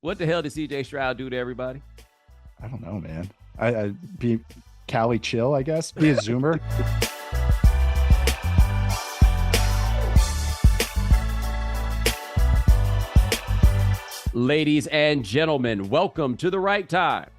What the hell did CJ Stroud do to everybody? I don't know, man. I be Cali chill, I guess. Be a Zoomer. Ladies and gentlemen, welcome to The Right Time.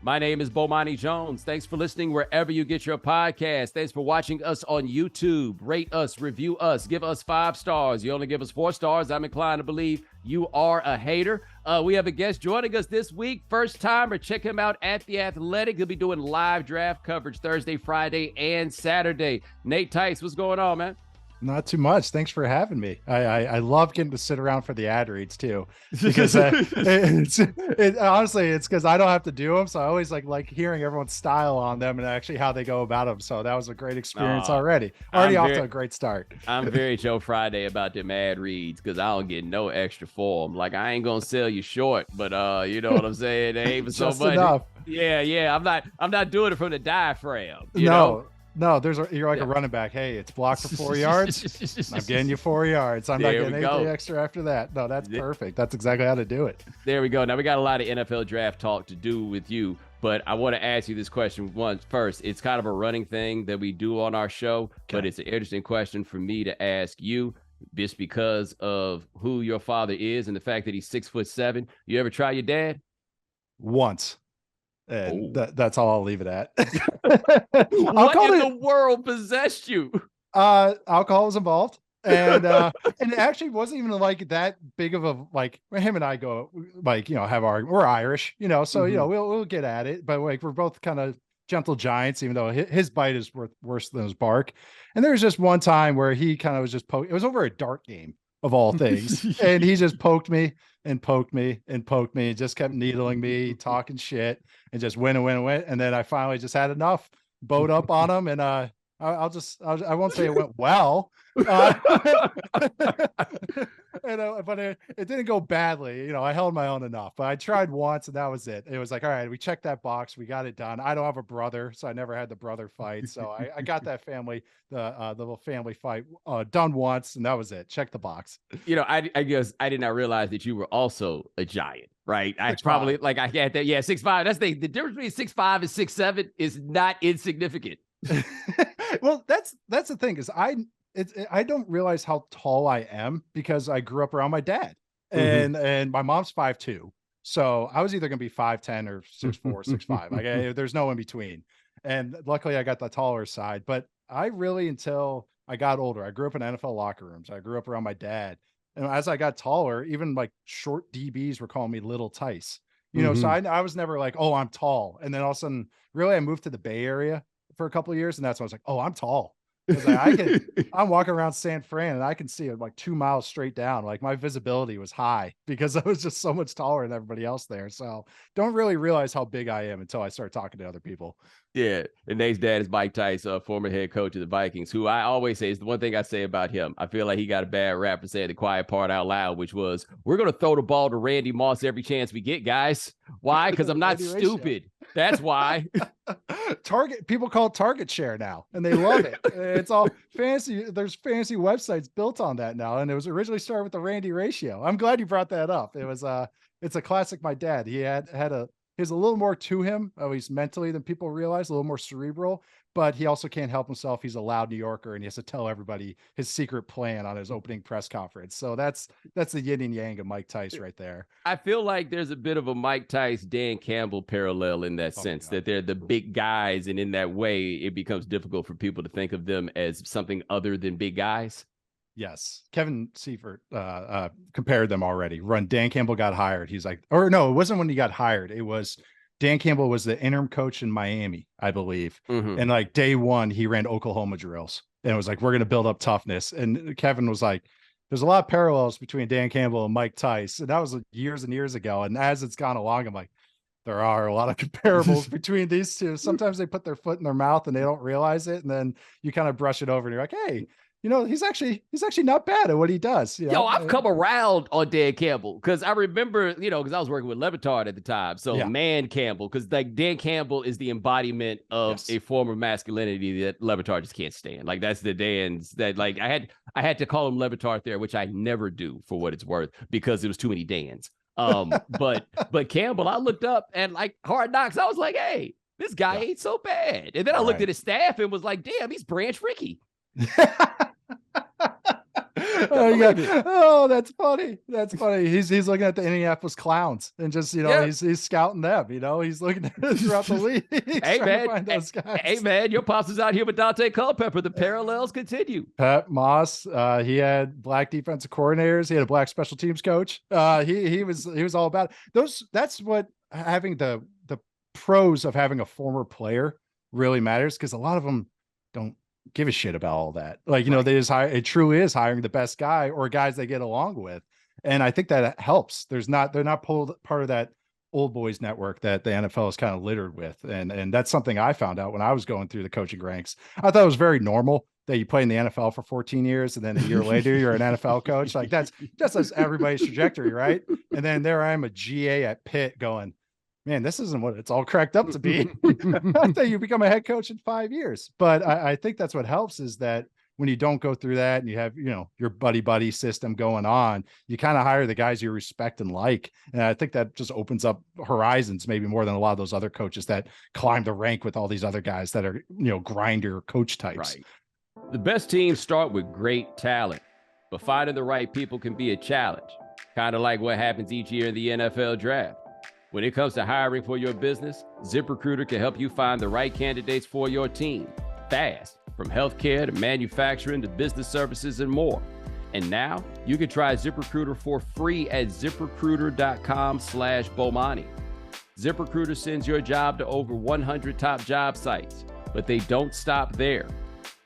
My name is Bomani Jones. Thanks for listening wherever you get your podcast. Thanks for watching us on YouTube. Rate us, review us, give us 5 stars. You only give us 4 stars. I'm inclined to believe you are a hater. We have a guest joining us this week. First timer. Check him out at The Athletic. He'll be doing live draft coverage Thursday, Friday, and Saturday. Nate Tice, what's going on, man? Not too much. Thanks for having me. I love getting to sit around for the ad reads too, because honestly, it's because I don't have to do them. So I always like hearing everyone's style on them and actually how they go about them. So that was a great experience already. Off to a great start. I'm very Joe Friday about them ad reads because I don't get no extra for them. Like I ain't gonna sell you short, but you know what I'm saying? They ain't so much. Enough. Yeah. I'm not doing it from the diaphragm. You know? No, you're like a running back. Hey, it's blocked for 4 yards. I'm getting you 4 yards. I'm not getting anything extra after that. No, that's perfect. That's exactly how to do it. There we go. Now we got a lot of NFL draft talk to do with you, but I want to ask you this question first. It's kind of a running thing that we do on our show, but it's an interesting question for me to ask you just because of who your father is and the fact that he's 6'7". You ever try your dad? Once. And that's all I'll leave it at. What in the world possessed you? Alcohol was involved. And and it actually wasn't even like that big of a him and I go we're Irish, so we'll get at it, but like we're both kind of gentle giants, even though his bite is worse than his bark. And there was just one time where he kind of was just it was over a dart game of all things, and he just poked me and just kept needling me, talking shit, and just went. And then I finally just had enough, bowed up on him, and I won't say it went well, but it didn't go badly. I held my own enough, but I tried once and that was it. It was like, all right, we checked that box. We got it done. I don't have a brother, so I never had the brother fight. So I got that the little family fight done once, and that was it. Check the box. I guess I did not realize that you were also a giant, right? I probably I get that. Yeah, 6'5". That's the difference between 6'5" and 6'7" is not insignificant. Well, that's the thing is I don't realize how tall I am because I grew up around my dad, and my mom's 5'2", so I was either gonna be 5'10" or 6'4", 6'5". There's no in between, and luckily I got the taller side. But I really, until I got older, I grew up in NFL locker rooms. I grew up around my dad, and as I got taller, even like short DBs were calling me Little Tice. So I was never like, oh, I'm tall, and then all of a sudden, really, I moved to the Bay Area for a couple of years, and that's when I was like, oh, I'm tall. I'm walking around San Fran and I can see it like 2 miles straight down. Like my visibility was high because I was just so much taller than everybody else there. So don't really realize how big I am until I start talking to other people. Yeah. And Nate's dad is Mike Tice, former head coach of the Vikings, who I always say is the one thing I say about him. I feel like he got a bad rap for saying the quiet part out loud, which was, we're going to throw the ball to Randy Moss every chance we get, guys. Why? Because I'm not stupid. That's why. People call it target share now, and they love it. It's all fancy. There's fancy websites built on that now, and it was originally started with the Randy ratio. I'm glad you brought that up. It was it's a classic. My dad, he had a little more to him, at least mentally, than people realize, a little more cerebral, but he also can't help himself. He's a loud New Yorker, and he has to tell everybody his secret plan on his opening press conference. So that's the yin and yang of Mike Tice right there. I feel like there's a bit of a Mike Tice, Dan Campbell parallel in that sense, that they're the big guys, and in that way, it becomes difficult for people to think of them as something other than big guys. Yes. Kevin Seifert compared them already. When Dan Campbell got hired, he's like, or no, it wasn't when he got hired. It was Dan Campbell was the interim coach in Miami, I believe. And like day one, he ran Oklahoma drills and it was like, we're going to build up toughness. And Kevin was like, there's a lot of parallels between Dan Campbell and Mike Tice. And that was years and years ago. And as it's gone along, I'm like, there are a lot of comparables between these two. Sometimes they put their foot in their mouth and they don't realize it. And then you kind of brush it over and you're like, hey, he's actually not bad at what he does. Yo, I've come around on Dan Campbell because I remember, because I was working with Levitard at the time. So man Campbell, because like Dan Campbell is the embodiment of a form of masculinity that Levitard just can't stand. Like that's the Dan's that like I had to call him Levitard there, which I never do for what it's worth because there was too many Dans. But Campbell, I looked up and like Hard Knocks, I was like, hey, this guy ain't so bad. And then I looked at his staff and was like, damn, he's Branch Rickey. Oh, that's funny. That's funny. He's looking at the Indianapolis Clowns and just, he's scouting them, he's looking throughout the league. Hey, man. Those guys. Hey, man, your pops is out here with Dante Culpepper. The parallels continue. Pat Moss, he had black defensive coordinators. He had a black special teams coach. He was all about it. That's what having the pros of having a former player really matters, because a lot of them don't give a shit about all that. Like, they just it truly is hiring the best guy or guys they get along with. And I think that helps. They're not pulled part of that old boys network that the NFL is kind of littered with. And that's something I found out when I was going through the coaching ranks. I thought it was very normal that you play in the NFL for 14 years and then a year later you're an NFL coach. Like, that's just everybody's trajectory, right? And then there I am, a GA at Pitt, going, man, this isn't what it's all cracked up to be. I think you become a head coach in 5 years. But I think that's what helps, is that when you don't go through that and you have, your buddy system going on, you kind of hire the guys you respect and like. And I think that just opens up horizons, maybe more than a lot of those other coaches that climb the rank with all these other guys that are, grinder coach types. Right. The best teams start with great talent, but finding the right people can be a challenge. Kind of like what happens each year in the NFL draft. When it comes to hiring for your business, ZipRecruiter can help you find the right candidates for your team fast, from healthcare to manufacturing to business services and more. And now you can try ZipRecruiter for free at ZipRecruiter.com/Bomani. ZipRecruiter sends your job to over 100 top job sites, but they don't stop there.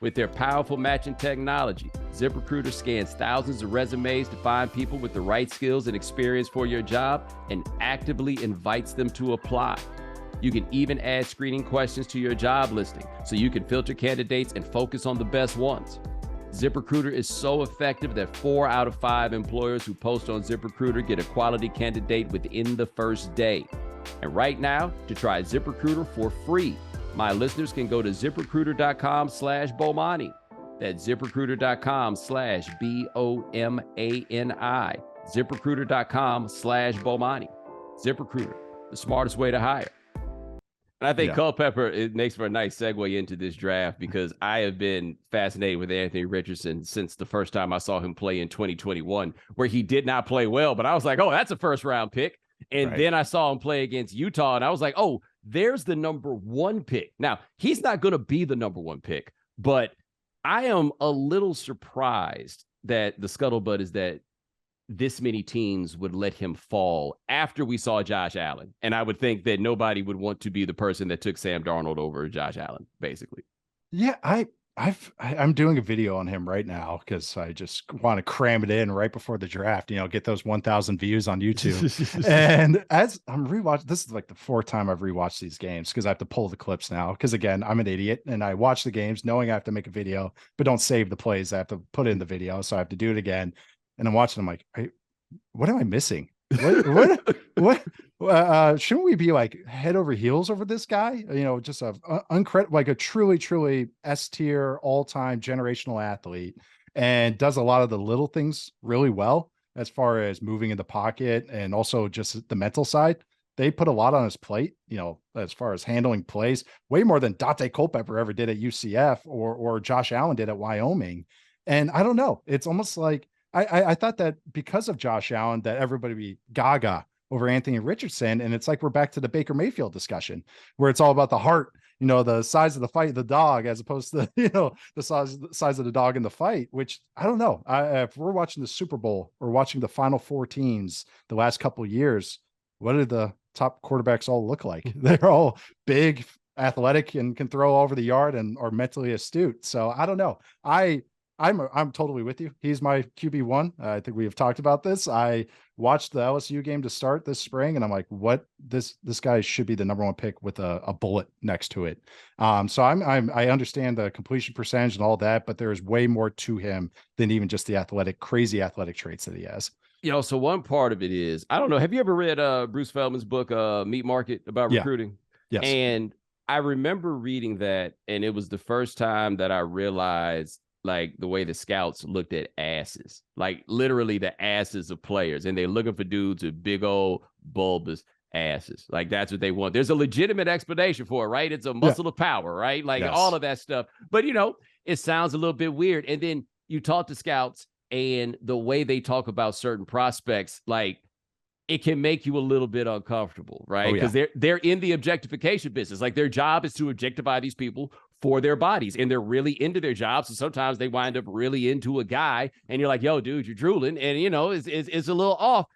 With their powerful matching technology, ZipRecruiter scans thousands of resumes to find people with the right skills and experience for your job and actively invites them to apply. You can even add screening questions to your job listing so you can filter candidates and focus on the best ones. ZipRecruiter is so effective that 4 out of 5 employers who post on ZipRecruiter get a quality candidate within the first day. And right now, to try ZipRecruiter for free, my listeners can go to ZipRecruiter.com/Bomani. That's ZipRecruiter.com/BOMANI. ZipRecruiter.com/Bomani. ZipRecruiter, the smartest way to hire. And I think Culpepper, it makes for a nice segue into this draft, because I have been fascinated with Anthony Richardson since the first time I saw him play in 2021, where he did not play well, but I was like, oh, that's a first round pick. And then I saw him play against Utah, and I was like, oh, there's the number 1 pick. Now, he's not going to be the number 1 pick, but I am a little surprised that the scuttlebutt is that this many teams would let him fall after we saw Josh Allen. And I would think that nobody would want to be the person that took Sam Darnold over Josh Allen, basically. Yeah, I'm doing a video on him right now because I just want to cram it in right before the draft, get those 1,000 views on YouTube. And as I'm rewatching, this is like the 4th time I've rewatched these games, because I have to pull the clips now. Because again, I'm an idiot and I watch the games knowing I have to make a video, but don't save the plays. I have to put in the video. So I have to do it again. And I'm watching, I'm like, what am I missing? What shouldn't we be like head over heels over this guy? Just like a truly S tier, all-time generational athlete, and does a lot of the little things really well, as far as moving in the pocket and also just the mental side. They put a lot on his plate, as far as handling plays, way more than Dante Culpepper ever did at UCF or Josh Allen did at Wyoming. And I don't know, it's almost like I thought that because of Josh Allen that everybody be gaga over Anthony Richardson. And it's like we're back to the Baker Mayfield discussion, where it's all about the heart, the size of the fight, the dog, as opposed to, the size of the dog in the fight, which I don't know. If we're watching the Super Bowl or watching the Final Four teams the last couple of years, what did the top quarterbacks all look like? They're all big, athletic, and can throw all over the yard and are mentally astute. So I don't know. I'm totally with you. He's my QB1. I think we have talked about this. I watched the LSU game to start this spring, and I'm like, what? This guy should be the number 1 pick with a bullet next to it. So I understand the completion percentage and all that, but there is way more to him than even just the crazy athletic traits that he has. So one part of it is, I don't know, have you ever read Bruce Feldman's book, Meat Market, about recruiting? Yes. And I remember reading that, and it was the first time that I realized like the way the scouts looked at asses, like literally the asses of players. And they're looking for dudes with big old bulbous asses. Like that's what they want. There's a legitimate explanation for it, right? It's a muscle of power, right? Like all of that stuff. But, it sounds a little bit weird. And then you talk to scouts and the way they talk about certain prospects, like it can make you a little bit uncomfortable, right? Because they're in the objectification business. Like their job is to objectify these people for their bodies, and they're really into their jobs. So sometimes they wind up really into a guy, and you're like, yo, dude, you're drooling, and it's a little off.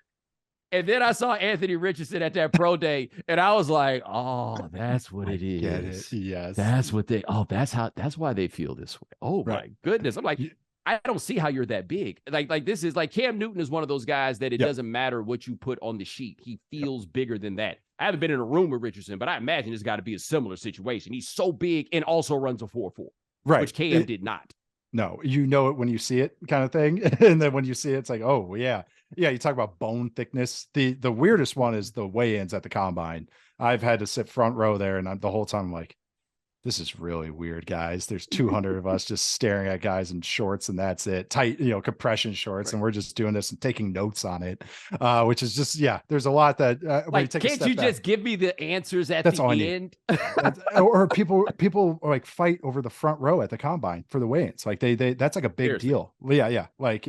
And then I saw Anthony Richardson at that pro day, and I was like, oh, that's what it is. Get it. Yes. That's what that's why they feel this way. Oh my goodness. I'm like, I don't see how you're that big. Like this is like Cam Newton is one of those guys that it doesn't matter what you put on the sheet. He feels bigger than that. I haven't been in a room with Richardson, but I imagine it's got to be a similar situation. He's so big and also runs a 4.4, which Cam did not. No, you know it when you see it, kind of thing. And then when you see it, it's like, oh yeah. Yeah, you talk about bone thickness. The weirdest one is the weigh-ins at the combine. I've had to sit front row there, and the whole time I'm like, this is really weird, guys. There's 200 of us just staring at guys in shorts, and that's it. Tight, compression shorts, and we're just doing this and taking notes on it, which is just, there's a lot that like, can't you just give me the answers at the end? Or people like fight over the front row at the combine for the weigh-ins. Like they that's like a big deal. Yeah. Like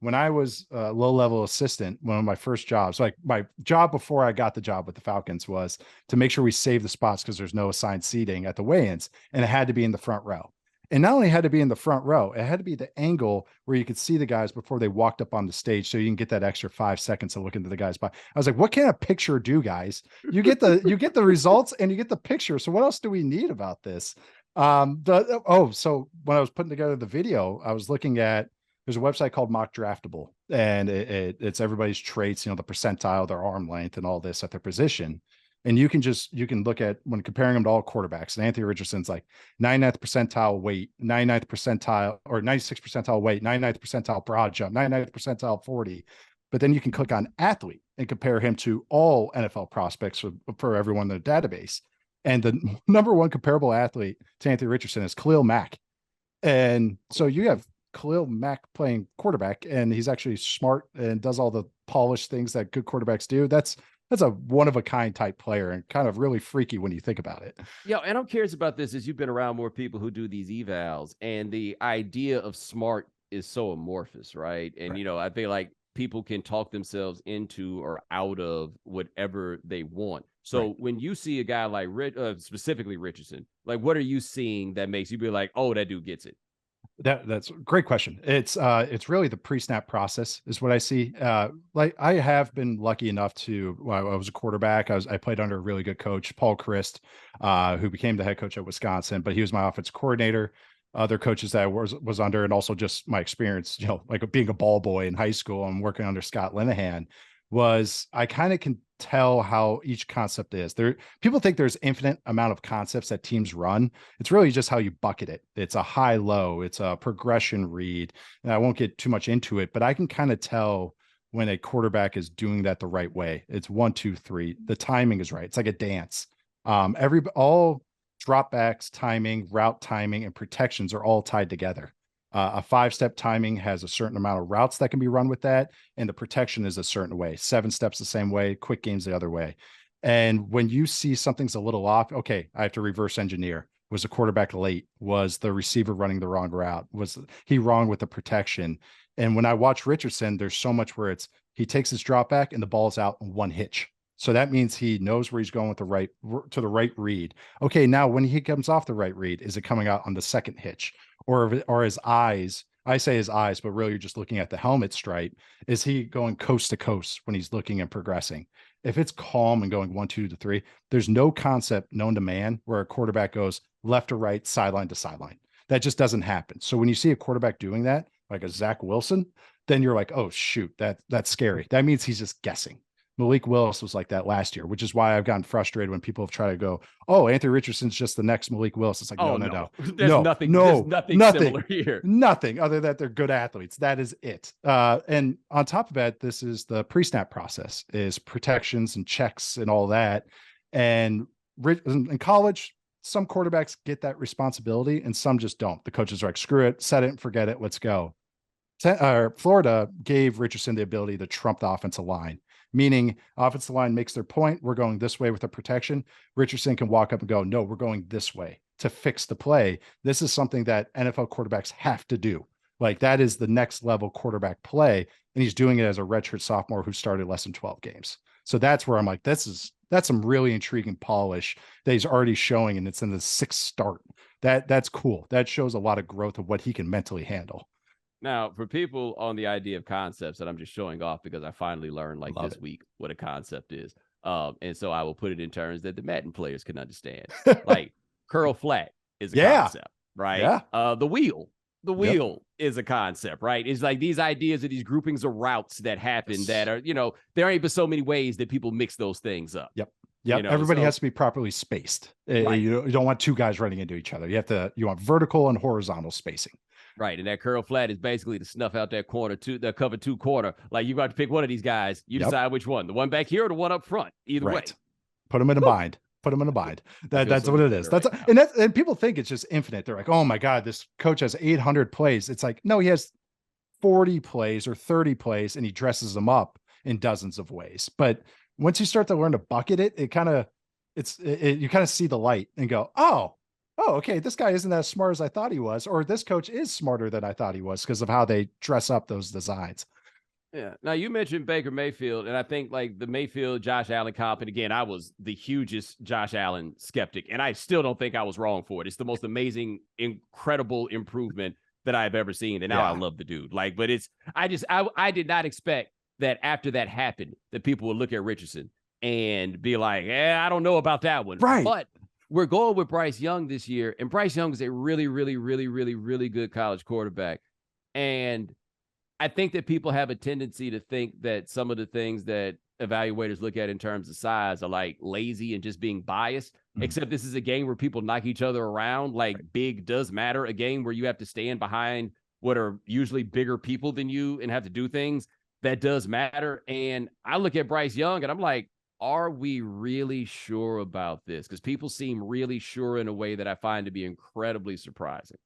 when I was a low-level assistant, one of my first jobs, like my job before I got the job with the Falcons was to make sure we save the spots because there's no assigned seating at the weigh-ins, and it had to be in the front row. And not only had to be in the front row, it had to be the angle where you could see the guys before they walked up on the stage, so you can get that extra 5 seconds of looking to the guy's body. I was like, what can a picture do, guys? You get the results and you get the picture. So what else do we need about this? So when I was putting together the video, I was looking at, there's a website called Mock Draftable, and it's everybody's traits, the percentile, their arm length, and all this at their position. And you can look at, when comparing them to all quarterbacks, and Anthony Richardson's like 99th percentile weight, 99th percentile, or 96th percentile weight, 99th percentile broad jump, 99th percentile 40. But then you can click on athlete and compare him to all NFL prospects for everyone in the database. And the number one comparable athlete to Anthony Richardson is Khalil Mack. And so you have Khalil Mack playing quarterback, and he's actually smart and does all the polished things that good quarterbacks do. That's a one of a kind type player, and kind of really freaky when you think about it. Yeah. And I'm curious about this, as you've been around more people who do these evals, and the idea of smart is so amorphous, right? And, I feel like people can talk themselves into or out of whatever they want. So when you see a guy like specifically Richardson, like what are you seeing that makes you be like, oh, that dude gets it? That's a great question. It's really the pre-snap process is what I see. Like I have been lucky enough to, I was a quarterback. I played under a really good coach, Paul Christ, who became the head coach at Wisconsin, but he was my offensive coordinator. Other coaches that I was under, and also just my experience, like being a ball boy in high school and working under Scott Linehan, was I kind of can tell how each concept is. People think there's infinite amount of concepts that teams run. It's really just how you bucket it. It's a high-low, it's a progression read. And I won't get too much into it, but I can kind of tell when a quarterback is doing that the right way. It's 1, 2, 3. The timing is right. It's like a dance. All dropbacks, timing, route timing, and protections are all tied together. A 5-step timing has a certain amount of routes that can be run with that, and the protection is a certain way. 7 steps the same way, quick games the other way. And when you see something's a little off, okay, I have to reverse engineer. Was the quarterback late? Was the receiver running the wrong route? Was he wrong with the protection? And when I watch Richardson, there's so much where he takes his drop back and the ball's out in one hitch. So that means he knows where he's going with the right read. Okay, now when he comes off the right read, is it coming out on the second hitch? Or his eyes, I say his eyes, but really you're just looking at the helmet stripe. Is he going coast to coast when he's looking and progressing? If it's calm and going 1, 2 to 3, there's no concept known to man where a quarterback goes left to right, sideline to sideline. That just doesn't happen. So when you see a quarterback doing that, like a Zach Wilson, then you're like, oh shoot, that's scary. That means he's just guessing. Malik Willis was like that last year, which is why I've gotten frustrated when people have tried to go, oh, Anthony Richardson's just the next Malik Willis. It's like, no. There's nothing similar here. Nothing other than that they're good athletes. That is it. And on top of that, this is the pre-snap process, is protections and checks and all that. And in college, some quarterbacks get that responsibility and some just don't. The coaches are like, screw it, set it and forget it. Let's go. Florida gave Richardson the ability to trump the offensive line, meaning offensive line makes their point. We're going this way with the protection. Richardson can walk up and go, no, we're going this way to fix the play. This is something that NFL quarterbacks have to do. Like that is the next level quarterback play. And he's doing it as a redshirt sophomore who started less than 12 games. So that's where I'm like, that's some really intriguing polish that he's already showing. And it's in the 6th start. That's cool. That shows a lot of growth of what he can mentally handle. Now, for people on the idea of concepts that I'm just showing off because I finally learned this week what a concept is. And so I will put it in terms that the Madden players can understand. Like curl flat is a concept, right? Yeah. The wheel is a concept, right? It's like these ideas of these groupings of routes that happen that are, there ain't but so many ways that people mix those things up. Yep. Everybody has to be properly spaced. Right. You don't want two guys running into each other. You want vertical and horizontal spacing. Right. And that curl flat is basically to snuff out that corner, the cover 2 corner. Like you got to pick one of these guys. You decide which one, the one back here or the one up front. Either way. Put them in a bind. Put them in a bind. That's what it is. And people think it's just infinite. They're like, oh my God, this coach has 800 plays. It's like, no, he has 40 plays or 30 plays and he dresses them up in dozens of ways. But once you start to learn to bucket it, you kind of see the light and go, oh, okay, this guy isn't as smart as I thought he was, or this coach is smarter than I thought he was because of how they dress up those designs. Yeah. Now you mentioned Baker Mayfield, and I think like the Mayfield, Josh Allen comp, and again, I was the hugest Josh Allen skeptic, and I still don't think I was wrong for it. It's the most amazing, incredible improvement that I've ever seen, and now I love the dude. Like, but I did not expect that after that happened, that people would look at Richardson and be like, I don't know about that one. Right. But we're going with Bryce Young this year, and Bryce Young is a really, really, really, really, really good college quarterback. And I think that people have a tendency to think that some of the things that evaluators look at in terms of size are like lazy and just being biased, except this is a game where people knock each other around. Like big does matter. A game where you have to stand behind what are usually bigger people than you and have to do things that does matter. And I look at Bryce Young and I'm like, are we really sure about this? Because people seem really sure in a way that I find to be incredibly surprising.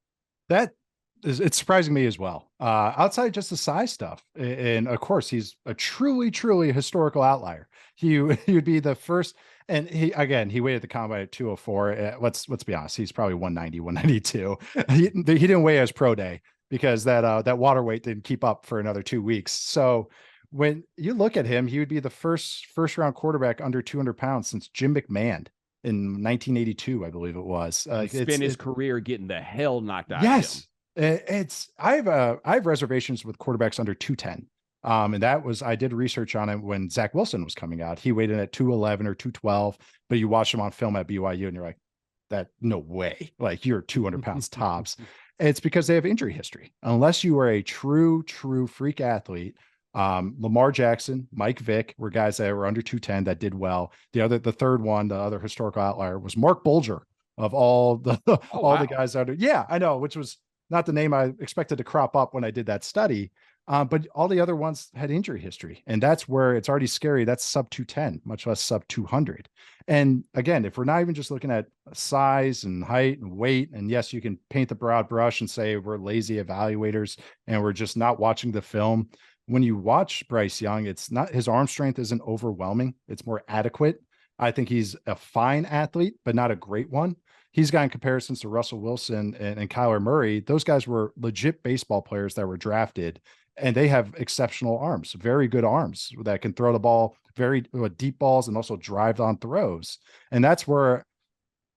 It's surprising me as well. Outside just the size stuff. And of course, he's a truly, truly historical outlier. He would be the first. And he weighed at the combine at 204. Let's be honest. He's probably 190, 192. He didn't weigh as pro day because that water weight didn't keep up for another 2 weeks. So when you look at him, he would be the first round quarterback under 200 pounds since Jim McMahon in 1982, I believe it was. Spent his career getting the hell knocked out of him. I have reservations with quarterbacks under 210. And I did research on it when Zach Wilson was coming out. He weighed in at 211 or 212, but you watch him on film at BYU and you're like, no way. Like you're 200 pounds tops. It's because they have injury history. Unless you are a true freak athlete. Lamar Jackson, Mike Vick were guys that were under 210 that did well. The third one, the other historical outlier was Mark Bulger of all the the guys under. Yeah, I know, which was not the name I expected to crop up when I did that study. But all the other ones had injury history, and that's where it's already scary. That's sub 210, much less sub 200. And again, if we're not even just looking at size and height and weight, and yes, you can paint the broad brush and say we're lazy evaluators and we're just not watching the film. When you watch Bryce Young, it's not, his arm strength isn't overwhelming. It's more adequate. I think he's a fine athlete, but not a great one. He's got in comparisons to Russell Wilson and Kyler Murray. Those guys were legit baseball players that were drafted, and they have exceptional arms, very good arms that can throw the ball very deep balls and also drive on throws. And that's where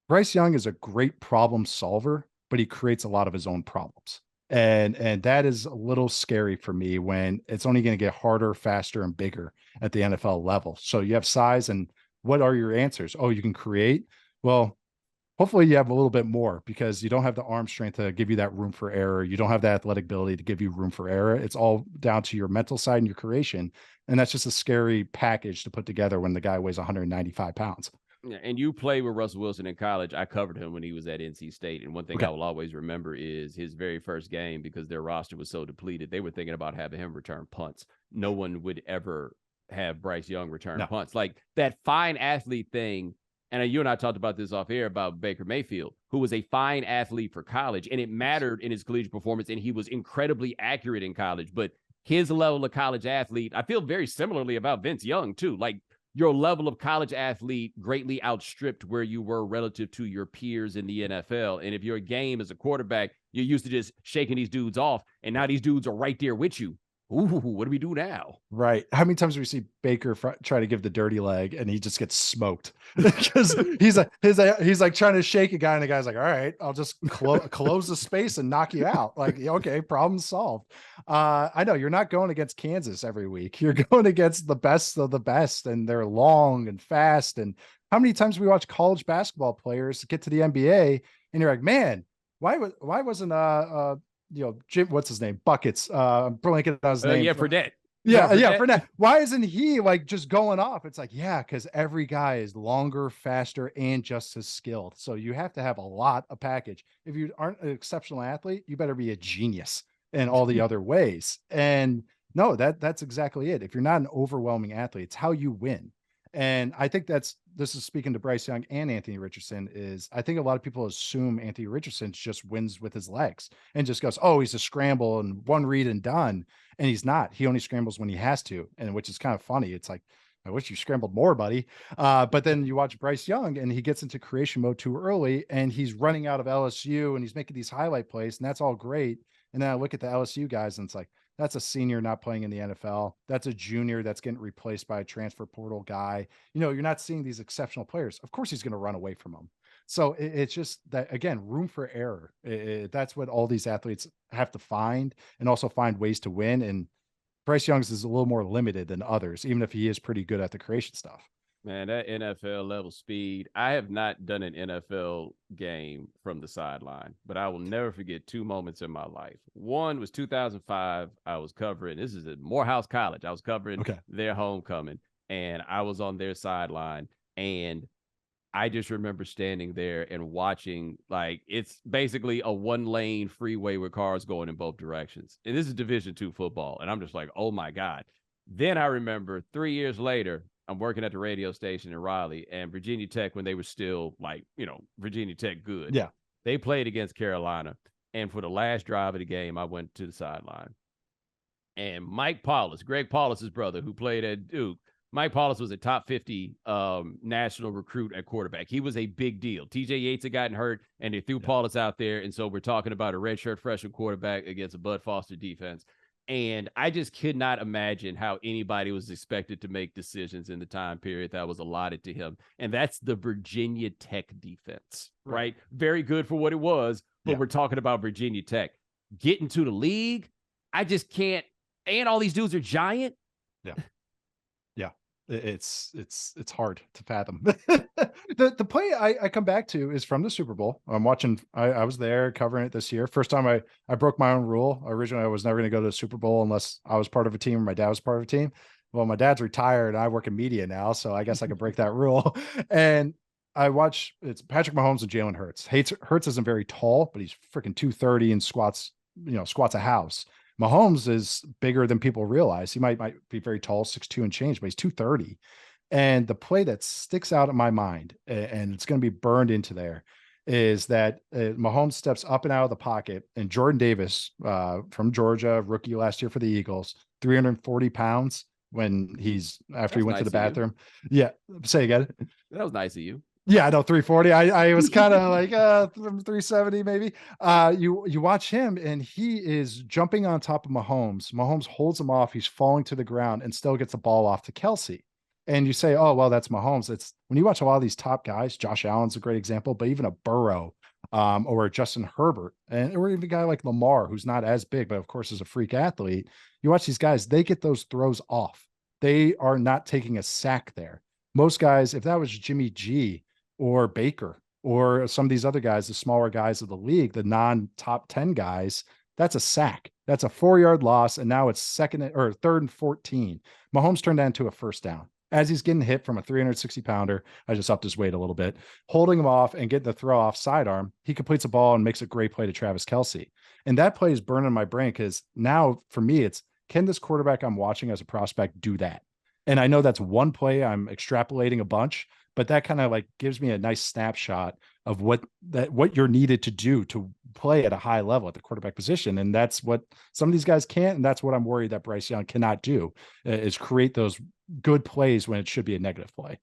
Bryce Young is a great problem solver, but he creates a lot of his own problems. And that is a little scary for me when it's only going to get harder, faster, and bigger at the NFL level. So you have size, and what are your answers? Oh, you can create. Well, hopefully you have a little bit more because you don't have the arm strength to give you that room for error. You don't have the athletic ability to give you room for error. It's all down to your mental side and your creation. And that's just a scary package to put together when the guy weighs 195 pounds. Yeah, and you played with Russell Wilson in college. I covered him when he was at NC State. And one thing I will always remember is his very first game, because their roster was so depleted, they were thinking about having him return punts. No one would ever have Bryce Young return punts. Like that fine athlete thing and you and I talked about this off air about Baker Mayfield, who was a fine athlete for college, and it mattered in his collegiate performance, and he was incredibly accurate in college. But his level of college athlete, I feel very similarly about Vince Young, too. Like, your level of college athlete greatly outstripped where you were relative to your peers in the NFL. And if your game as a quarterback, you're used to just shaking these dudes off, and now these dudes are right there with you. Ooh, what do we do now? Right. How many times do we see Baker try to give the dirty leg and he just gets smoked because he's like trying to shake a guy and the guy's like, all right, I'll just close the space and knock you out. Like, okay, problem solved. I know you're not going against Kansas every week. You're going against the best of the best, and they're long and fast. And how many times we watch college basketball players get to the NBA and you're like, man, why wasn't Jim, what's his name? Buckets. I'm blanking on his name. Yeah, Fredette. Fredette. Why isn't he like just going off? It's like, yeah, because every guy is longer, faster, and just as skilled. So you have to have a lot of package. If you aren't an exceptional athlete, you better be a genius in all the other ways. And no, that's exactly it. If you're not an overwhelming athlete, it's how you win. And I think this is speaking to Bryce Young and Anthony Richardson, is I think a lot of people assume Anthony Richardson just wins with his legs and just goes, oh, he's a scramble and one read and done. And he's not. He only scrambles when he has to, and which is kind of funny. It's like, I wish you scrambled more, buddy. But then you watch Bryce Young and he gets into creation mode too early, and he's running out of LSU and he's making these highlight plays, and that's all great. And then I look at the LSU guys and it's like, that's a senior not playing in the NFL. That's a junior that's getting replaced by a transfer portal guy. You're not seeing these exceptional players. Of course, he's going to run away from them. So it's just that, again, room for error. That's what all these athletes have to find, and also find ways to win. And Bryce Young's is a little more limited than others, even if he is pretty good at the creation stuff. Man, that NFL level speed. I have not done an NFL game from the sideline, but I will never forget two moments in my life. One was 2005. I was covering, this is at Morehouse College. I was covering their homecoming, and I was on their sideline. And I just remember standing there and watching, like, it's basically a 1-lane freeway with cars going in both directions. And this is Division II football. And I'm just like, oh my God. Then I remember 3 years later, I'm working at the radio station in Raleigh, and Virginia Tech, when they were still like, Virginia Tech good. Yeah. They played against Carolina. And for the last drive of the game, I went to the sideline. And Mike Paulus, Greg Paulus's brother, who played at Duke, Mike Paulus was a top 50 national recruit at quarterback. He was a big deal. TJ Yates had gotten hurt, and they threw Paulus out there. And so we're talking about a redshirt freshman quarterback against a Bud Foster defense. And I just could not imagine how anybody was expected to make decisions in the time period that was allotted to him. And that's the Virginia Tech defense, right? Very good for what it was, but we're talking about Virginia Tech. Getting to the league, I just can't. And all these dudes are giant. Yeah. It's hard to fathom. The play I come back to is from the Super Bowl. I'm watching. I was there covering it this year. First time I broke my own rule. Originally, I was never going to go to the Super Bowl unless I was part of a team or my dad was part of a team. Well, my dad's retired. I work in media now, so I guess I could break that rule. And I watch. It's Patrick Mahomes and Jalen Hurts. Hurts isn't very tall, but he's freaking 230 and squats a house. Mahomes is bigger than people realize. He might be very tall, 6'2" and change, but he's 230. And the play that sticks out in my mind, and it's going to be burned into there, is that Mahomes steps up and out of the pocket, and Jordan Davis from Georgia, rookie last year for the Eagles, 340 pounds when after he went to the bathroom. Yeah. Say again. That was nice of you. Yeah, I know, 340. I was kind of like 370 maybe. You watch him and he is jumping on top of Mahomes. Mahomes holds him off. He's falling to the ground and still gets the ball off to Kelsey. And you say, oh, well, that's Mahomes. It's when you watch a lot of these top guys, Josh Allen's a great example, but even a Burrow or Justin Herbert, or even a guy like Lamar, who's not as big, but of course is a freak athlete. You watch these guys, they get those throws off. They are not taking a sack there. Most guys, if that was Jimmy G or Baker or some of these other guys, the smaller guys of the league, the non-top 10 guys, that's a sack. That's a 4-yard loss. And now it's third and 14. Mahomes turned that into a first down. As he's getting hit from a 360 pounder, I just upped his weight a little bit, holding him off and getting the throw off sidearm. He completes a ball and makes a great play to Travis Kelsey. And that play is burning my brain because now for me, it's, can this quarterback I'm watching as a prospect do that? And I know that's one play I'm extrapolating a bunch, but that kind of like gives me a nice snapshot of what you're needed to do to play at a high level at the quarterback position. And that's what some of these guys can't. And that's what I'm worried that Bryce Young cannot do, is create those good plays when it should be a negative play.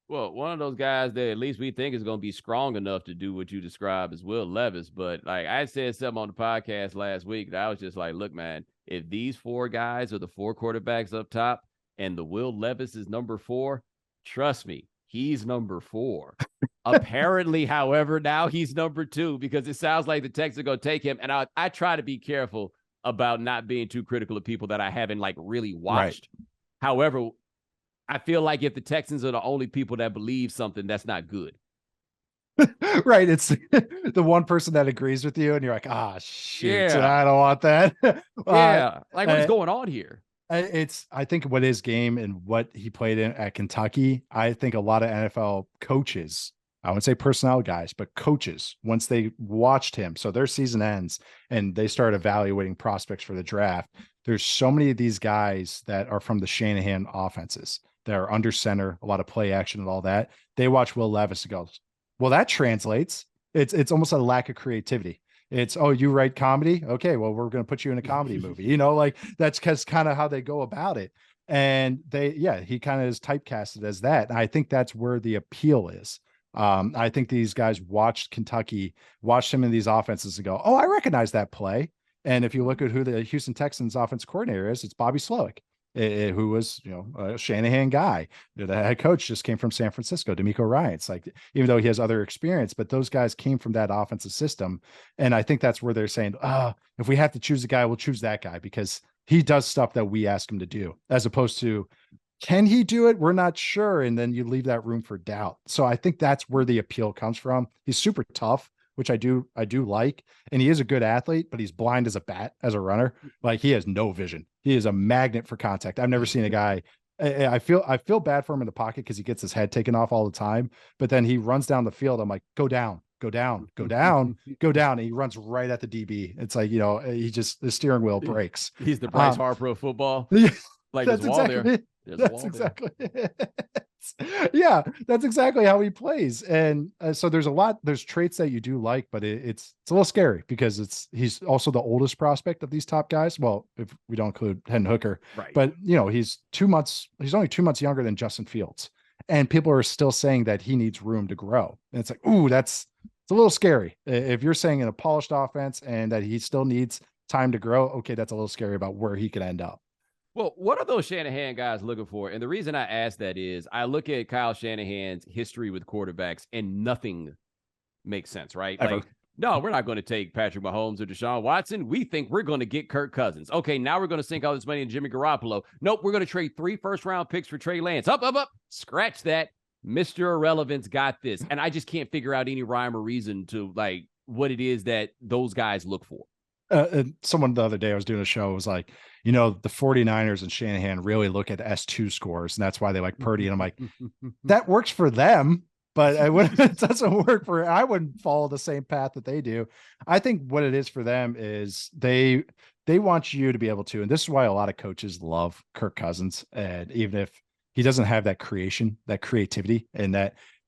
Well, one of those guys that at least we think is going to be strong enough to do what you describe as Will Levis. But like I said something on the podcast last week that I was just like, look, man, if these 4 guys are the 4 quarterbacks up top and the Will Levis is number 4, trust me, he's number 4. Apparently, however, now he's number 2 because it sounds like the Texans are going to take him. And I try to be careful about not being too critical of people that I haven't like really watched. Right. However, I feel like if the Texans are the only people that believe something, that's not good. Right. It's the one person that agrees with you and you're like, shit, yeah. I don't want that. Yeah. Like what is going on here? I think what his game and what he played in at Kentucky, I think a lot of NFL coaches, I wouldn't say personnel guys, but coaches, once they watched him, so their season ends and they start evaluating prospects for the draft. There's so many of these guys that are from the Shanahan offenses that are under center, a lot of play action and all that. They watch Will Levis and go, well, that translates. It's almost a lack of creativity. It's, oh, you write comedy? Okay, well, we're going to put you in a comedy movie. Like that's kind of how they go about it. And he kind of is typecasted as that. And I think that's where the appeal is. I think these guys watched Kentucky, watched him in these offenses and go, oh, I recognize that play. And if you look at who the Houston Texans offense coordinator is, it's Bobby Slowick, who was, a Shanahan guy. The head coach just came from San Francisco, D'Amico Ryans. Like, even though he has other experience, but those guys came from that offensive system. And I think that's where they're saying, if we have to choose a guy, we'll choose that guy because he does stuff that we ask him to do, as opposed to, can he do it? We're not sure. And then you leave that room for doubt. So I think that's where the appeal comes from. He's super tough, which I do like. And he is a good athlete, but he's blind as a bat as a runner. Like, he has no vision. He is a magnet for contact. I've never seen a guy. I feel bad for him in the pocket because he gets his head taken off all the time, but then he runs down the field. I'm like, go down, go down, go down, go down. And he runs right at the DB. It's like, the steering wheel breaks. He's the Bryce Harper of football. Like, that's exactly yeah, that's exactly how he plays. And so there's traits that you do like, but it's a little scary because he's also the oldest prospect of these top guys. Well, if we don't include Hendon Hooker, right. But he's only 2 months younger than Justin Fields. And people are still saying that he needs room to grow. And it's like, it's a little scary. If you're saying in a polished offense and that he still needs time to grow, okay, that's a little scary about where he could end up. Well, what are those Shanahan guys looking for? And the reason I ask that is I look at Kyle Shanahan's history with quarterbacks and nothing makes sense, right? Ever. Like, no, we're not going to take Patrick Mahomes or Deshaun Watson. We think we're going to get Kirk Cousins. Okay, now we're going to sink all this money in Jimmy Garoppolo. Nope, we're going to trade 3 first-round picks for Trey Lance. Up. Scratch that. Mr. Irrelevance got this. And I just can't figure out any rhyme or reason to, like, what it is that those guys look for. Someone the other day I was doing a show was like, the 49ers and Shanahan really look at S2 scores, and that's why they like Purdy. And I'm like, that works for them, but it doesn't work I wouldn't follow the same path that they do. I think what it is for them is they want you to be able to, and this is why a lot of coaches love Kirk Cousins. And even if he doesn't have that creativity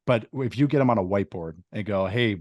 but if you get him on a whiteboard and go, hey,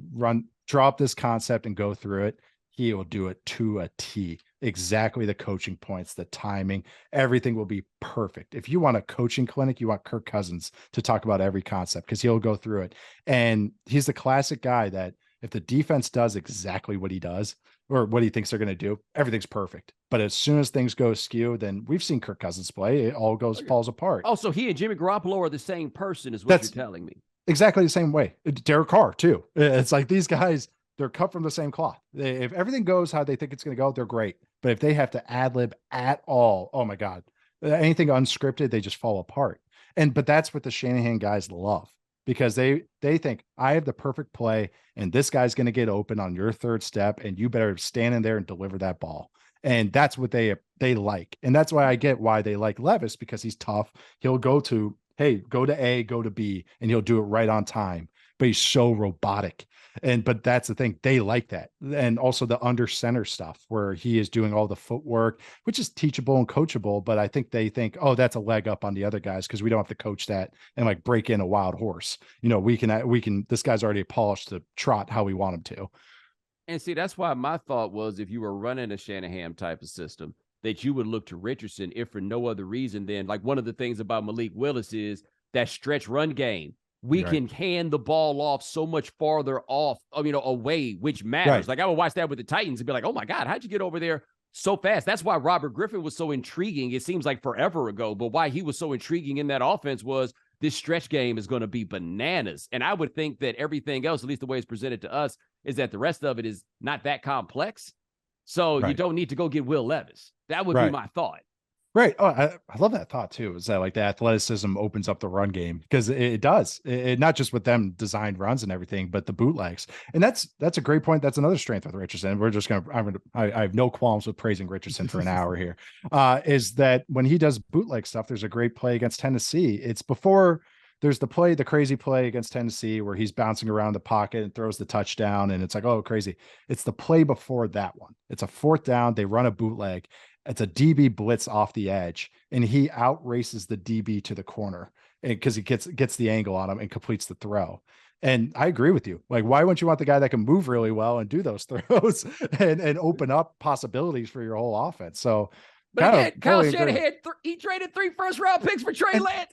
draw up this concept and go through it, he will do it to a T. Exactly the coaching points, the timing, everything will be perfect. If you want a coaching clinic, you want Kirk Cousins to talk about every concept because he'll go through it. And he's the classic guy that if the defense does exactly what he does or what he thinks they're going to do, everything's perfect. But as soon as things go askew, then we've seen Kirk Cousins play. It all falls apart. Oh, so he and Jimmy Garoppolo are the same person is what you're telling me. Exactly the same way. Derek Carr, too. It's like these guys, they're cut from the same cloth. If everything goes how they think it's going to go, they're great. But if they have to ad lib at all, oh my God, anything unscripted, they just fall apart. But that's what the Shanahan guys love because they think I have the perfect play and this guy's going to get open on your third step and you better stand in there and deliver that ball. And that's what they like. And that's why I get why they like Levis, because he's tough. He'll go to A, go to B, and he'll do it right on time. but he's so robotic. But that's the thing. They like that. And also the under center stuff where he is doing all the footwork, which is teachable and coachable. But I think they think, oh, that's a leg up on the other guys because we don't have to coach that and like break in a wild horse. This guy's already polished to trot how we want him to. And see, that's why my thought was if you were running a Shanahan type of system, that you would look to Richardson, if for no other reason than like one of the things about Malik Willis is that stretch run game. We can hand the ball off so much farther off, away, which matters. Right. Like I would watch that with the Titans and be like, oh my God, how'd you get over there so fast? That's why Robert Griffin was so intriguing. It seems like forever ago, but why he was so intriguing in that offense was this stretch game is going to be bananas. And I would think that everything else, at least the way it's presented to us, is that the rest of it is not that complex. So you don't need to go get Will Levis. That would be my thought. Right. Oh, I love that thought too. Is that like the athleticism opens up the run game because it does. It not just with them designed runs and everything, but the bootlegs. And that's a great point. That's another strength with Richardson. We're just I have no qualms with praising Richardson for an hour here. Is that when he does bootleg stuff, there's a great play against Tennessee. It's before there's the crazy play against Tennessee where he's bouncing around the pocket and throws the touchdown. And it's like, oh, crazy. It's the play before that one. It's a 4th down. They run a bootleg. It's a DB blitz off the edge, and he out races the DB to the corner because he gets the angle on him and completes the throw. And I agree with you. Like, why wouldn't you want the guy that can move really well and do those throws and open up possibilities for your whole offense? So, but again, Kyle Shanahan, he traded 3 first-round picks for Trey Lance.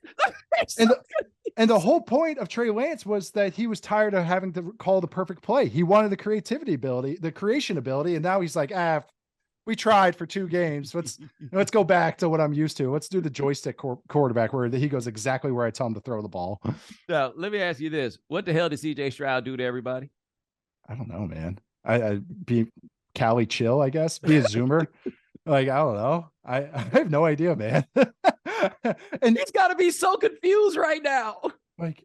And the whole point of Trey Lance was that he was tired of having to call the perfect play. He wanted the creativity ability, the creation ability, and now he's like, we tried for 2 games. Let's go back to what I'm used to. Let's do the joystick quarterback where he goes exactly where I tell him to throw the ball. Now, let me ask you this. What the hell did CJ Stroud do to everybody? I don't know, man. I be Cali chill, I guess. Be a Zoomer. Like, I don't know. I have no idea, man. And he's got to be so confused right now. Like,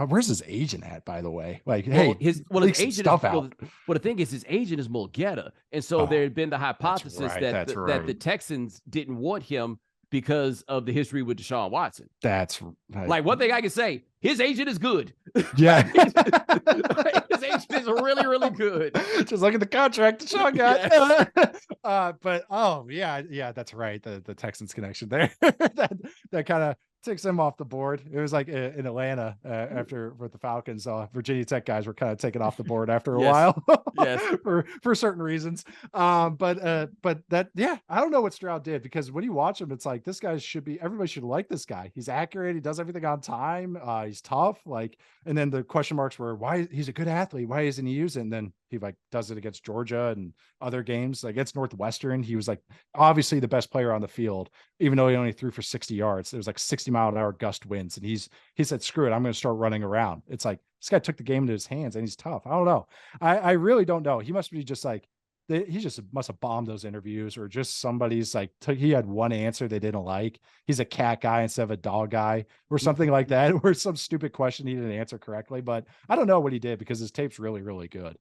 where's his agent at, by the way? Like, his agent stuff out. Well, the thing is, his agent is Mulgeta, and so there had been the hypothesis that the Texans didn't want him because of the history with Deshaun Watson. That's right. Like one thing I can say, his agent is good. Yeah, his agent is really, really good. Just look at the contract Deshaun got. Yes. But yeah, that's right. The Texans connection there. that kind of takes him off the board. It was like in Atlanta after with the Falcons. Virginia Tech guys were kind of taken off the board after a while. Yes. for certain reasons. But that, I don't know what Stroud did, because when you watch him, it's like this guy everybody should like this guy. He's accurate. He does everything on time. He's tough. And then the question marks were why he's a good athlete. Why isn't he using? And then he does it against Georgia and other games. Against Northwestern, he was obviously the best player on the field, even though he only threw for 60 yards. There was 60-mile-an-hour gust winds, and he said, "Screw it, I'm going to start running around." It's like this guy took the game into his hands, and he's tough. I don't know. I really don't know. He must be just he just must have bombed those interviews, or just somebody's he had one answer they didn't like. He's a cat guy instead of a dog guy, or something like that, or some stupid question he didn't answer correctly. But I don't know what he did, because his tape's really, really good.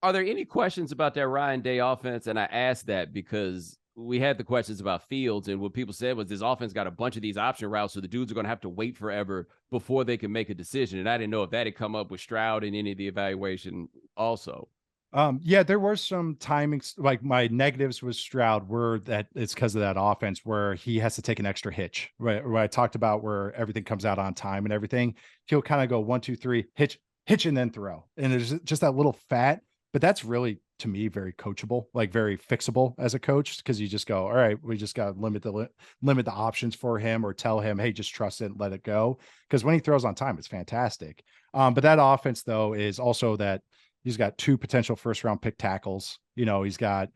Are there any questions about that Ryan Day offense? And I asked that because we had the questions about Fields, and what people said was this offense got a bunch of these option routes, so the dudes are going to have to wait forever before they can make a decision. And I didn't know if that had come up with Stroud in any of the evaluation also. There were some timings. Like, my negatives with Stroud were that it's because of that offense where he has to take an extra hitch, right? Where I talked about where everything comes out on time and everything. He'll kind of go 1, 2, 3, hitch, and then throw. And there's just that little fat. But that's really, to me, very coachable, very fixable as a coach, because you just go, all right, we just got to limit the options for him, or tell him, hey, just trust it and let it go. Because when he throws on time, it's fantastic. But that offense, though, is also that he's got 2 potential first-round pick tackles. He's got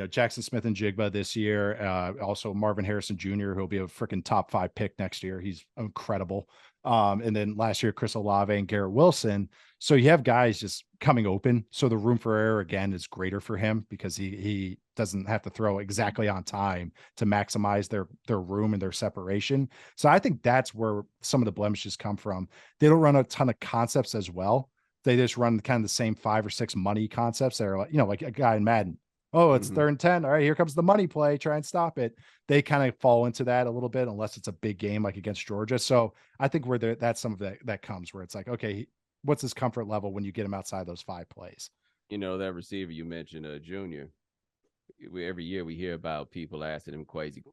Jackson Smith and Jigba this year. Also Marvin Harrison Jr., who'll be a freaking top 5 pick next year. He's incredible. And then last year, Chris Olave and Garrett Wilson. So you have guys just coming open. So the room for error, again, is greater for him, because he doesn't have to throw exactly on time to maximize their room and their separation. So I think that's where some of the blemishes come from. They don't run a ton of concepts as well. They just run kind of the same 5 or 6 money concepts that are like a guy in Madden. Oh, it's 3rd and 10. All right, here comes the money play. Try and stop it. They kind of fall into that a little bit, unless it's a big game like against Georgia. So I think that's some of that comes, where it's like, okay, what's his comfort level when you get him outside those 5 plays. You know, that receiver you mentioned, Junior. Every year we hear about people asking him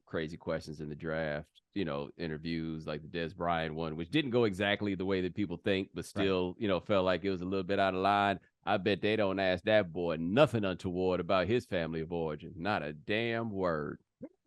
crazy questions in the draft. You know, interviews like the Des Bryant one, which didn't go exactly the way that people think, but still, you know, felt like it was a little bit out of line. I bet they don't ask that boy nothing untoward about his family of origin. Not a damn word.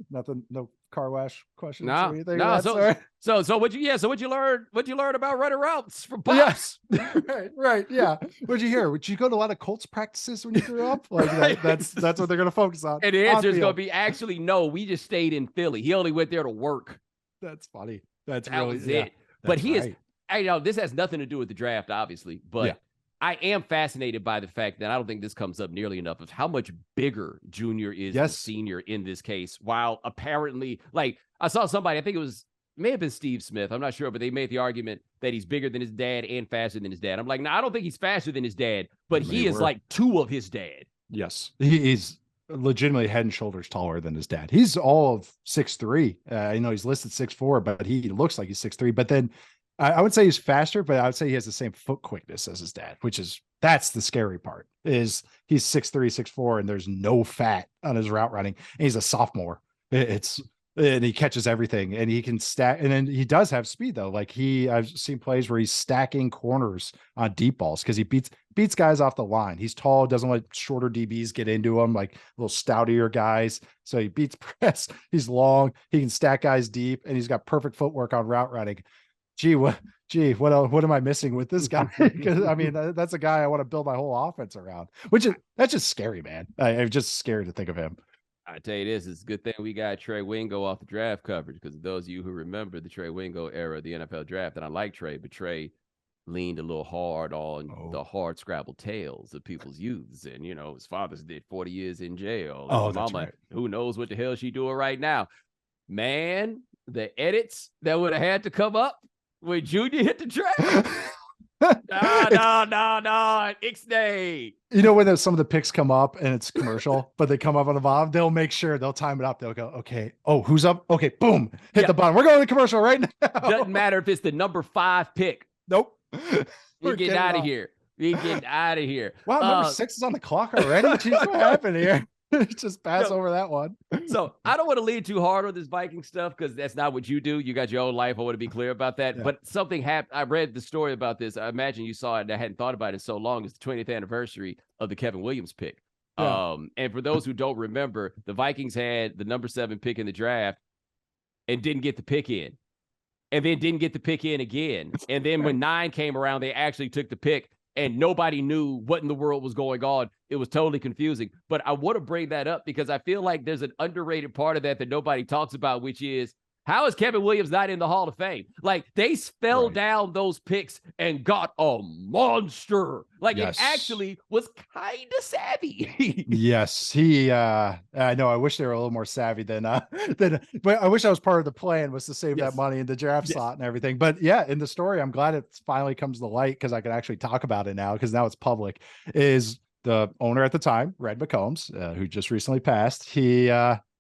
Nothing, no car wash questions No, or anything. no. So what you learn about running routes from Pops? Yeah. right. Yeah. What'd you hear? Would you go to a lot of Colts practices when you grew up? Like that's what they're gonna focus on. And the answer is gonna be actually no. We just stayed in Philly. He only went there to work. That's funny. That was it. But he is. I know this has nothing to do with the draft, obviously, but I am fascinated by the fact that I don't think this comes up nearly enough of how much bigger Junior is than Senior in this case. While apparently, like I saw somebody, I think may have been Steve Smith, I'm not sure, but they made the argument that he's bigger than his dad and faster than his dad. I'm like, no, I don't think he's faster than his dad, but he is like 2 of his dad. Yes, he's legitimately head and shoulders taller than his dad. He's all of 6'3". You know, he's listed 6'4", but he looks like he's 6'3". But then I would say he's faster, but I would say he has the same foot quickness as his dad, that's the scary part, is he's 6'3", 6'4", and there's no fat on his route running. And he's a sophomore. And he catches everything, and he can stack. And then he does have speed though. Like I've seen plays where he's stacking corners on deep balls because he beats guys off the line. He's tall, doesn't let shorter DBs get into him, like little stoutier guys. So he beats press. He's long. He can stack guys deep, and he's got perfect footwork on route running. What am I missing with this guy? Because I mean, that's a guy I want to build my whole offense around. That's just scary, man. I'm just scared to think of him. I tell you this, it's a good thing we got Trey Wingo off the draft coverage, because those of you who remember the Trey Wingo era of the NFL draft, and I like Trey, but Trey leaned a little hard on the hard scrabble tales of people's youths. And, you know, his father's did 40 years in jail. Oh, that's Mama, right. Who knows what the hell she doing right now. Man, the edits that would have had to come up when Junior hit the draft. No. Ixnay. You know, when some of the picks come up and it's commercial, but they come up on the bottom, they'll make sure they'll time it up. They'll go, okay, oh, who's up? Okay, boom, hit the button. We're going to commercial right now. Doesn't matter if it's the number 5 pick. Nope. We're getting out of here. We're getting out of here. Wow, number 6 is on the clock already. Jeez, what happened here? Just pass over that one. So I don't want to lean too hard on this Viking stuff, because that's not what you do. You got your own life. I want to be clear about that. Yeah. But something happened. I read the story about this. I imagine you saw it, and I hadn't thought about it in so long. It's the 20th anniversary of the Kevin Williams pick. Yeah. And for those who don't remember, the Vikings had the number 7 pick in the draft and didn't get the pick in. And then didn't get the pick in again. And then when 9 came around, they actually took the pick. And nobody knew what in the world was going on. It was totally confusing. But I want to bring that up because I feel like there's an underrated part of that nobody talks about, which is, how is Kevin Williams not in the Hall of Fame? Like, they fell down those picks and got a monster. Like, it actually was kind of savvy. Yes, I know. I wish they were a little more savvy than but I wish I was part of the plan, was to save that money in the draft slot and everything. But yeah, in the story, I'm glad it finally comes to light, because I can actually talk about it now, because now it's public. Is the owner at the time, Red McCombs, who just recently passed, he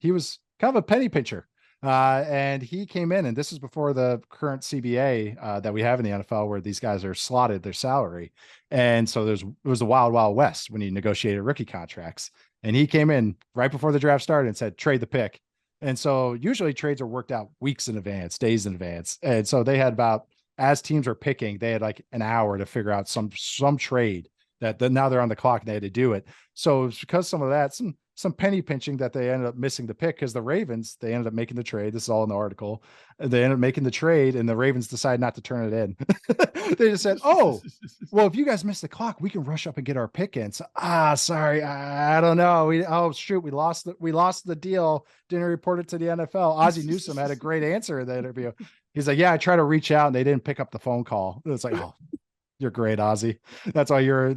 was kind of a penny pincher. And he came in, and this is before the current CBA that we have in the NFL, where these guys are slotted their salary. And so it was a wild, wild west when he negotiated rookie contracts. And he came in right before the draft started and said, trade the pick. And so usually trades are worked out weeks in advance, days in advance. And so they had as teams were picking, they had like an hour to figure out some trade that now they're on the clock and they had to do it. So it was because some of that, some penny pinching, that they ended up missing the pick, because the Ravens, they ended up making the trade. This is all in the article. They ended up making the trade, and the Ravens decided not to turn it in. They just said, oh, well, if you guys miss the clock, we can rush up and get our pick in. So, sorry, I don't know. We lost the deal. Didn't report it to the NFL. Ozzie Newsome had a great answer in the interview. He's like, yeah, I tried to reach out and they didn't pick up the phone call. It's like, oh, you're great, Ozzie. That's why you're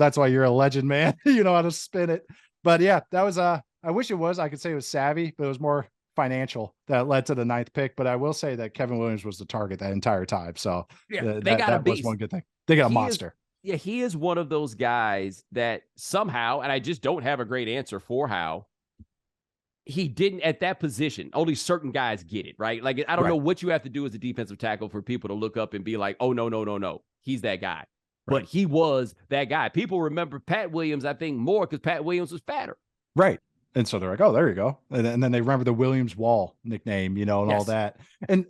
a legend, man. You know how to spin it. But yeah, that was I wish I could say it was savvy, but it was more financial that led to the 9th pick. But I will say that Kevin Williams was the target that entire time. So that was one good thing. They got a monster. He is one of those guys that somehow, and I just don't have a great answer for how, he didn't at that position. Only certain guys get it, right? Like, I don't know what you have to do as a defensive tackle for people to look up and be like, oh, no. He's that guy. but he was that guy. People remember Pat Williams, I think, more because Pat Williams was fatter. Right. And so they're like, oh, there you go. And then they remember the Williams Wall nickname, and all that. And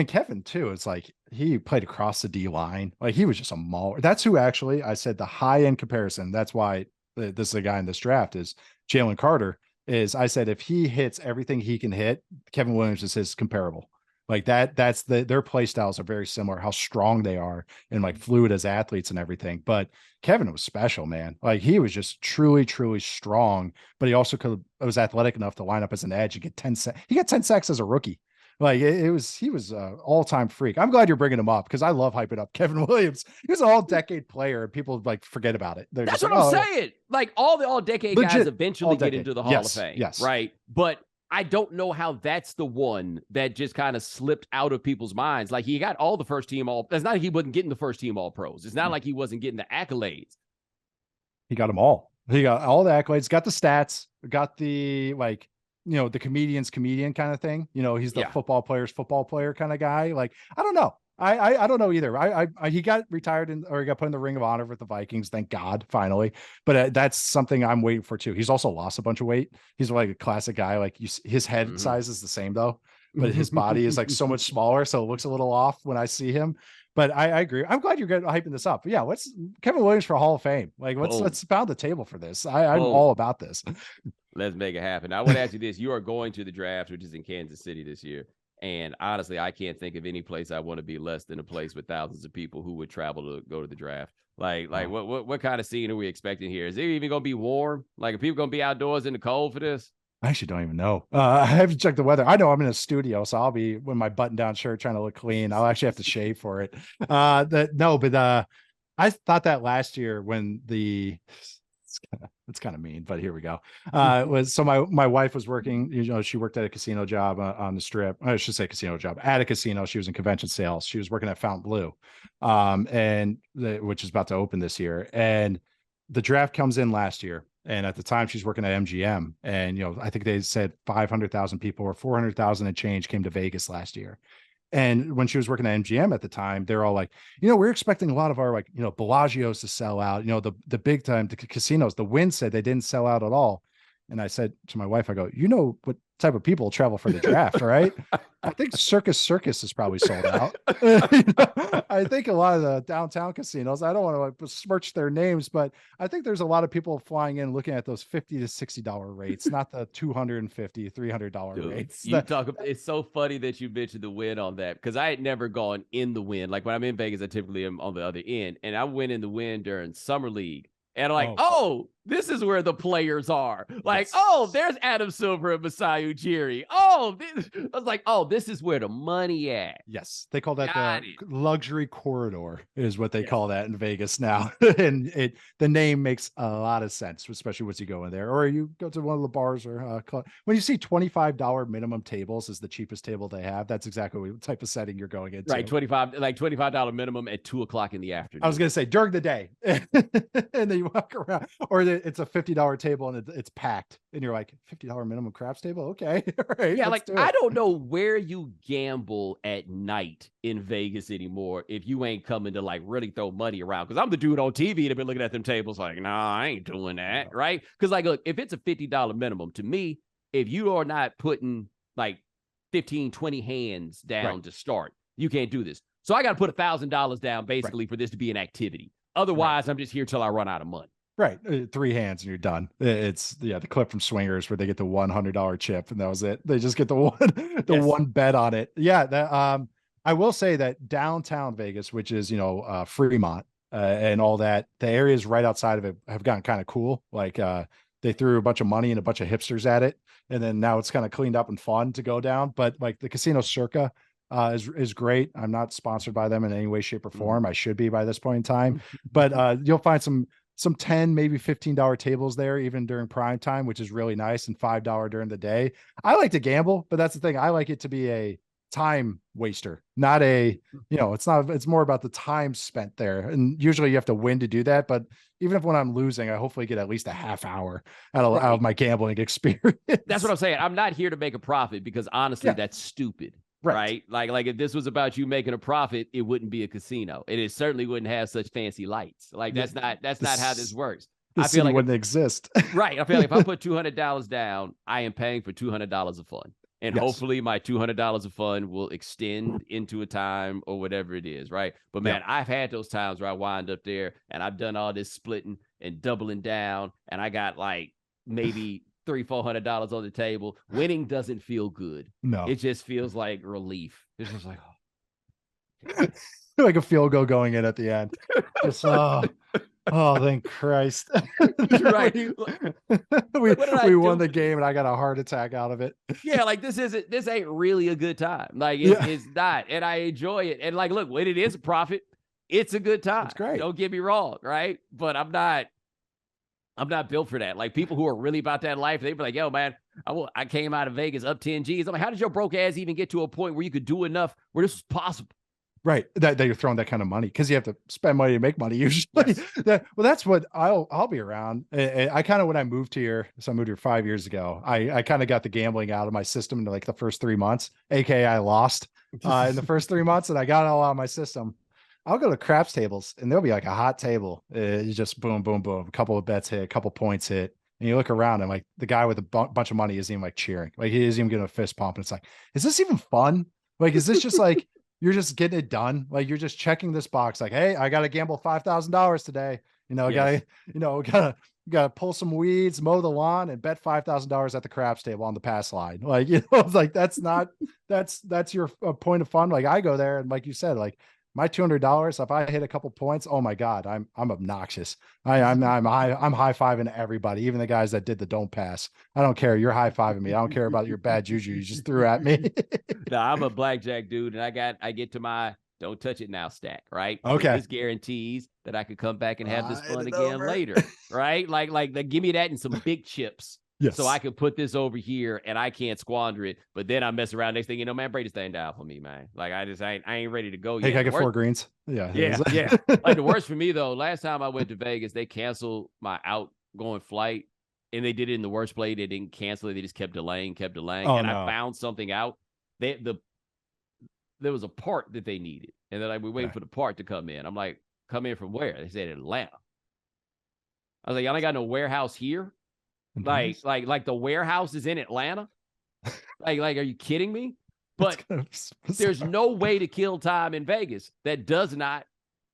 Kevin too, it's like he played across the D line. Like he was just a mauler. That's who actually I said the high end comparison. That's why this is the guy in this draft is Jalen Carter. Is I said if he hits everything he can hit, Kevin Williams is his comparable. Like that's their play styles are very similar, how strong they are and like fluid as athletes and everything. But Kevin was special, man. Like he was just truly, truly strong, but he also was athletic enough to line up as an edge and get 10 sacks. He got 10 sacks as a rookie. Like he was an all-time freak. I'm glad you're bringing him up because I love hyping up Kevin Williams. He was an all-decade player and people like forget about it. That's what I'm saying. Like all the all-decade guys eventually get into the Hall of Fame. Yes. Right. But I don't know how that's the one that just kind of slipped out of people's minds. Like he got all the first team all. That's not like he wasn't getting the first team all pros. It's not like he wasn't getting the accolades. He got them all. He got all the accolades, got the stats, got the the comedian's comedian kind of thing. He's the football player's football player kind of guy. Like, I don't know. I don't know either. He got retired or he got put in the Ring of Honor with the Vikings. Thank God, finally. But that's something I'm waiting for too. He's also lost a bunch of weight. He's like a classic guy. Like his head size is the same though, but his body is like so much smaller, so it looks a little off when I see him. But I agree. I'm glad you're hyping this up. But yeah, what's Kevin Williams for Hall of Fame? Like, let's pound the table for this. I'm all about this. Let's make it happen. I want to ask you this: you are going to the draft, which is in Kansas City this year. And honestly, I can't think of any place I want to be less than a place with thousands of people who would travel to go to the draft. What kind of scene are we expecting here? Is it even going to be warm? Like, are people going to be outdoors in the cold for this? I actually don't even know. I have to check the weather. I know I'm in a studio, so I'll be with my button-down shirt trying to look clean. I'll actually have to shave for it. I thought that last year when it's kind of mean, but here we go. My wife was working, she worked at a casino job on the Strip. I should say casino job at a casino. She was in convention sales. She was working at Fontainebleau, which is about to open this year. And the draft comes in last year. And at the time she's working at MGM and, I think they said 500,000 people or 400,000 and change came to Vegas last year. And when she was working at MGM at the time, they're all like, we're expecting a lot of our Bellagio's to sell out, the big time casinos. The Wynn said they didn't sell out at all. And I said to my wife, I go, what type of people travel for the draft, right? I think Circus is probably sold out. I think a lot of the downtown casinos, I don't want to besmirch their names, but I think there's a lot of people flying in looking at those $50 to $60 rates, not the $250, $300 rates. It's so funny that you mentioned the Wynn on that because I had never gone in the Wynn. Like when I'm in Vegas, I typically am on the other end, and I went in the Wynn during Summer League. And I'm like, this is where the players are. Like, there's Adam Silver and Masai Ujiri. I was like, this is where the money at. Yes. They call that the luxury corridor is what they call that in Vegas now. And the name makes a lot of sense, especially once you go in there or you go to one of the bars or club. When you see $25 minimum tables is the cheapest table they have, that's exactly what type of setting you're going into. Right. $25 minimum at 2:00 in the afternoon. I was going to say during the day. And then you walk around or it's a $50 table and it's packed and you're like $50 minimum craps table. Okay. All right. Yeah. Like I don't know where you gamble at night in Vegas anymore. If you ain't coming to like really throw money around. Cause I'm the dude on TV that been looking at them tables like, nah, I ain't doing that. Right. Cause like, look, if it's a $50 minimum to me, if you are not putting like 15, 20 hands down to start, you can't do this. So I got to put $1,000 down basically for this to be an activity. Otherwise I'm just here till I run out of money. Right. 3 hands and you're done. It's the clip from Swingers where they get the $100 chip and that was it. They just get the one bet on it. Yeah. That, I will say that downtown Vegas, which is, Fremont and all that, the areas right outside of it have gotten kind of cool. Like they threw a bunch of money and a bunch of hipsters at it. And then now it's kind of cleaned up and fun to go down. But like the Casino Circa is great. I'm not sponsored by them in any way, shape, or form. I should be by this point in time. But you'll find some $10, maybe $15 tables there, even during prime time, which is really nice, and $5 during the day. I like to gamble, but that's the thing. I like it to be a time waster, not it's more about the time spent there. And usually you have to win to do that. But even if when I'm losing, I hopefully get at least a half hour out of my gambling experience. That's what I'm saying. I'm not here to make a profit because honestly, that's stupid. right? Like if this was about you making a profit, it wouldn't be a casino. It certainly wouldn't have such fancy lights. Like that's not how this works. The I feel city like wouldn't exist. right. I feel like if I put $200 down, I am paying for $200 of fun. And hopefully my $200 of fun will extend into a time or whatever it is, right? But man, I've had those times where I wind up there and I've done all this splitting and doubling down, and I got like maybe $300-400 on the table. Winning doesn't feel good. No, it just feels like relief. It's just like, like a field goal going in at the end. Just oh, thank Christ. Right. we won the game and I got a heart attack out of it. Yeah, like this ain't really a good time. Like it's not. And I enjoy it. And like, look, when it is a profit, it's a good time. It's great. Don't get me wrong, right? But I'm not built for that. Like people who are really about that life, they be like, yo, man, I came out of Vegas up 10 G's. I'm like, how did your broke ass even get to a point where you could do enough where this was possible? Right. That you're throwing that kind of money because you have to spend money to make money usually. Yes. That's what I'll be around. I kind of, when I moved here, so I moved here 5 years ago, I kind of got the gambling out of my system in like the first 3 months, AKA I lost in the first 3 months and I got it all out of my system. I'll go to craps tables and there'll be like a hot table. You just boom, boom, boom. A couple of bets hit, a couple points hit. And you look around and like the guy with a bunch of money isn't even like cheering. Like he isn't even getting a fist pump. And it's like, is this even fun? Like, is this just like, you're just getting it done. Like you're just checking this box. Like, hey, I got to gamble $5,000 today. Gotta pull some weeds, mow the lawn, and bet $5,000 at the craps table on the pass line. Like, it's like that's your point of fun. Like I go there and like you said, like my $200, if I hit a couple points, oh my God, I'm obnoxious. I'm high-fiving everybody, even the guys that did the don't pass. I don't care. You're high-fiving me. I don't care about your bad juju you just threw at me. No, I'm a blackjack dude, and I get to my don't touch it now stack, right? Okay. So this guarantees that I could come back and have this fun again later, right? Like give me that and some big chips. Yes. So I could put this over here and I can't squander it. But then I mess around next thing, man, break this thing down for me, man. Like I ain't ready to go yet. Hey, I get 4 greens. Yeah. Yeah. Like the worst for me though, last time I went to Vegas, they canceled my outgoing flight and they did it in the worst play. They didn't cancel it. They just kept delaying. Oh, and no. I found something out. There was a part that they needed. And they're like, we're waiting for the part to come in. I'm like, come in from where? They said Atlanta. I was like, y'all ain't got no warehouse here. Like the warehouse is in Atlanta. Like, are you kidding me? But there's no way to kill time in Vegas that does not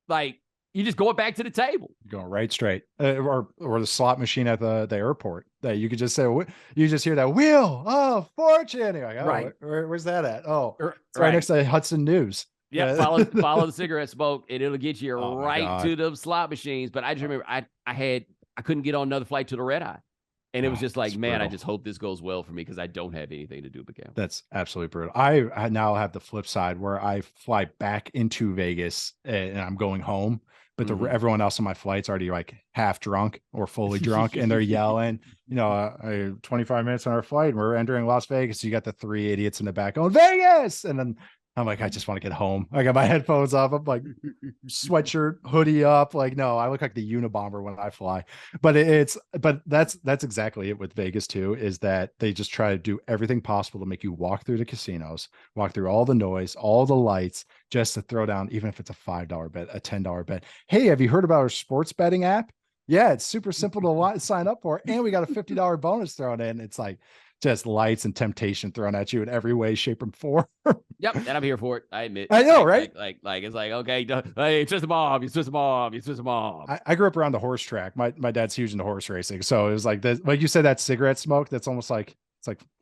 like you just going back to the table. You're going right straight, or the slot machine at the airport that you could just say, you just hear that wheel of fortune. You're like, oh, right. Where's that at? Oh, it's right next to Hudson News. Yeah, follow the cigarette smoke, and it'll get you right to the slot machines. But I just remember I couldn't get on another flight to the red eye. And it was just like, man, brutal. I just hope this goes well for me because I don't have anything to do but gamble. That's absolutely brutal. I now have the flip side where I fly back into Vegas and I'm going home, but everyone else on my flight's already like half drunk or fully drunk, and they're yelling, 25 minutes on our flight, and we're entering Las Vegas. So you got the 3 idiots in the back going, Vegas! And then I'm like, I just want to get home. I got my headphones up. I'm like, sweatshirt, hoodie up. Like, no, I look like the Unabomber when I fly. But that's exactly it with Vegas too, is that they just try to do everything possible to make you walk through the casinos, walk through all the noise, all the lights, just to throw down, even if it's a $5 bet, a $10 bet. Hey, have you heard about our sports betting app? Yeah, it's super simple to sign up for. And we got a $50 bonus thrown in. It's like, just lights and temptation thrown at you in every way, shape, and form. Yep, and I'm here for it. I admit. I know, right? Like it's like, okay, hey, twist them off, you twist them off, you twist them off. I grew up around the horse track. My dad's huge into horse racing, so it was like this. Like you said, that cigarette smoke. That's almost like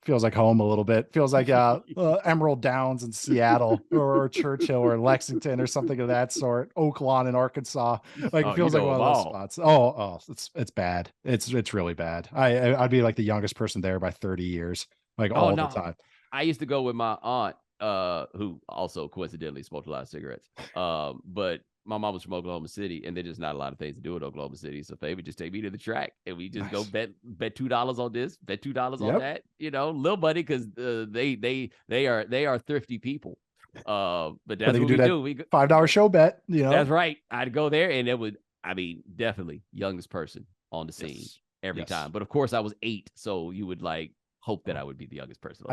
feels like home a little bit. Feels like Emerald Downs in Seattle or Churchill or Lexington or something of that sort. Oak Lawn in Arkansas. Like it feels like one of those spots. Oh, it's bad. It's really bad. I'd be like the youngest person there by 30 years, like all the time. I used to go with my aunt, who also coincidentally smoked a lot of cigarettes. But my mom was from Oklahoma City, and there's just not a lot of things to do in Oklahoma City. So they would just take me to the track, and we just go bet $2 on this, bet $2 on that. Little money because they are thrifty people. But that's what we do. We $5 show bet. That's right. I'd go there, and it would. I mean, definitely youngest person on the scene every time. But of course, I was 8, so you would like hope that I would be the youngest person.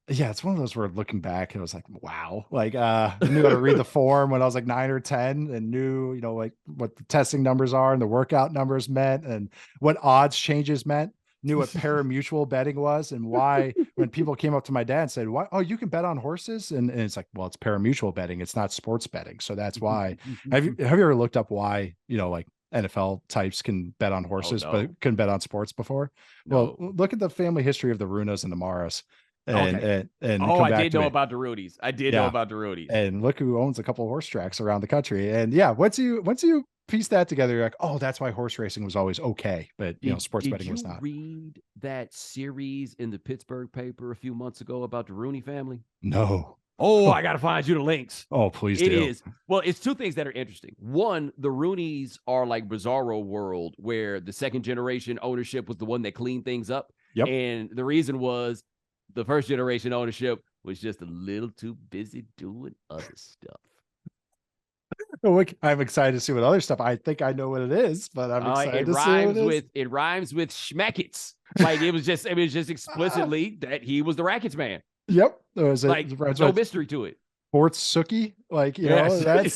Yeah, it's one of those where looking back, it was like, wow, like I knew how to read the form when I was like 9 or 10 and knew, like what the testing numbers are and the workout numbers meant and what odds changes meant, knew what pari-mutuel betting was and why when people came up to my dad and said, "Why? Oh, you can bet on horses?" And it's like, well, it's pari-mutuel betting. It's not sports betting. So that's why. Have you ever looked up why, like NFL types can bet on horses, but couldn't bet on sports before? No. Well, look at the family history of the Runas and the Maras. And I did know about the Rudies. I did know about the Rudies. And look who owns a couple of horse tracks around the country. And yeah, once you piece that together, you're like, oh, that's why horse racing was always okay, but sports betting was not. Did you read that series in the Pittsburgh paper a few months ago about the Rooney family? No. Oh, I got to find you the links. Oh, please do. It is. Well, it's two things that are interesting. One, the Rooneys are like Bizarro World, where the second generation ownership was the one that cleaned things up. Yep. And the reason was the first generation ownership was just a little too busy doing other stuff. I'm excited to see what other stuff. I think I know what it is, but I'm excited to see what it is. It rhymes with Schmeckets. Like it was just explicitly that he was the rackets man. Yep. No mystery to it. Sports Sookie, that's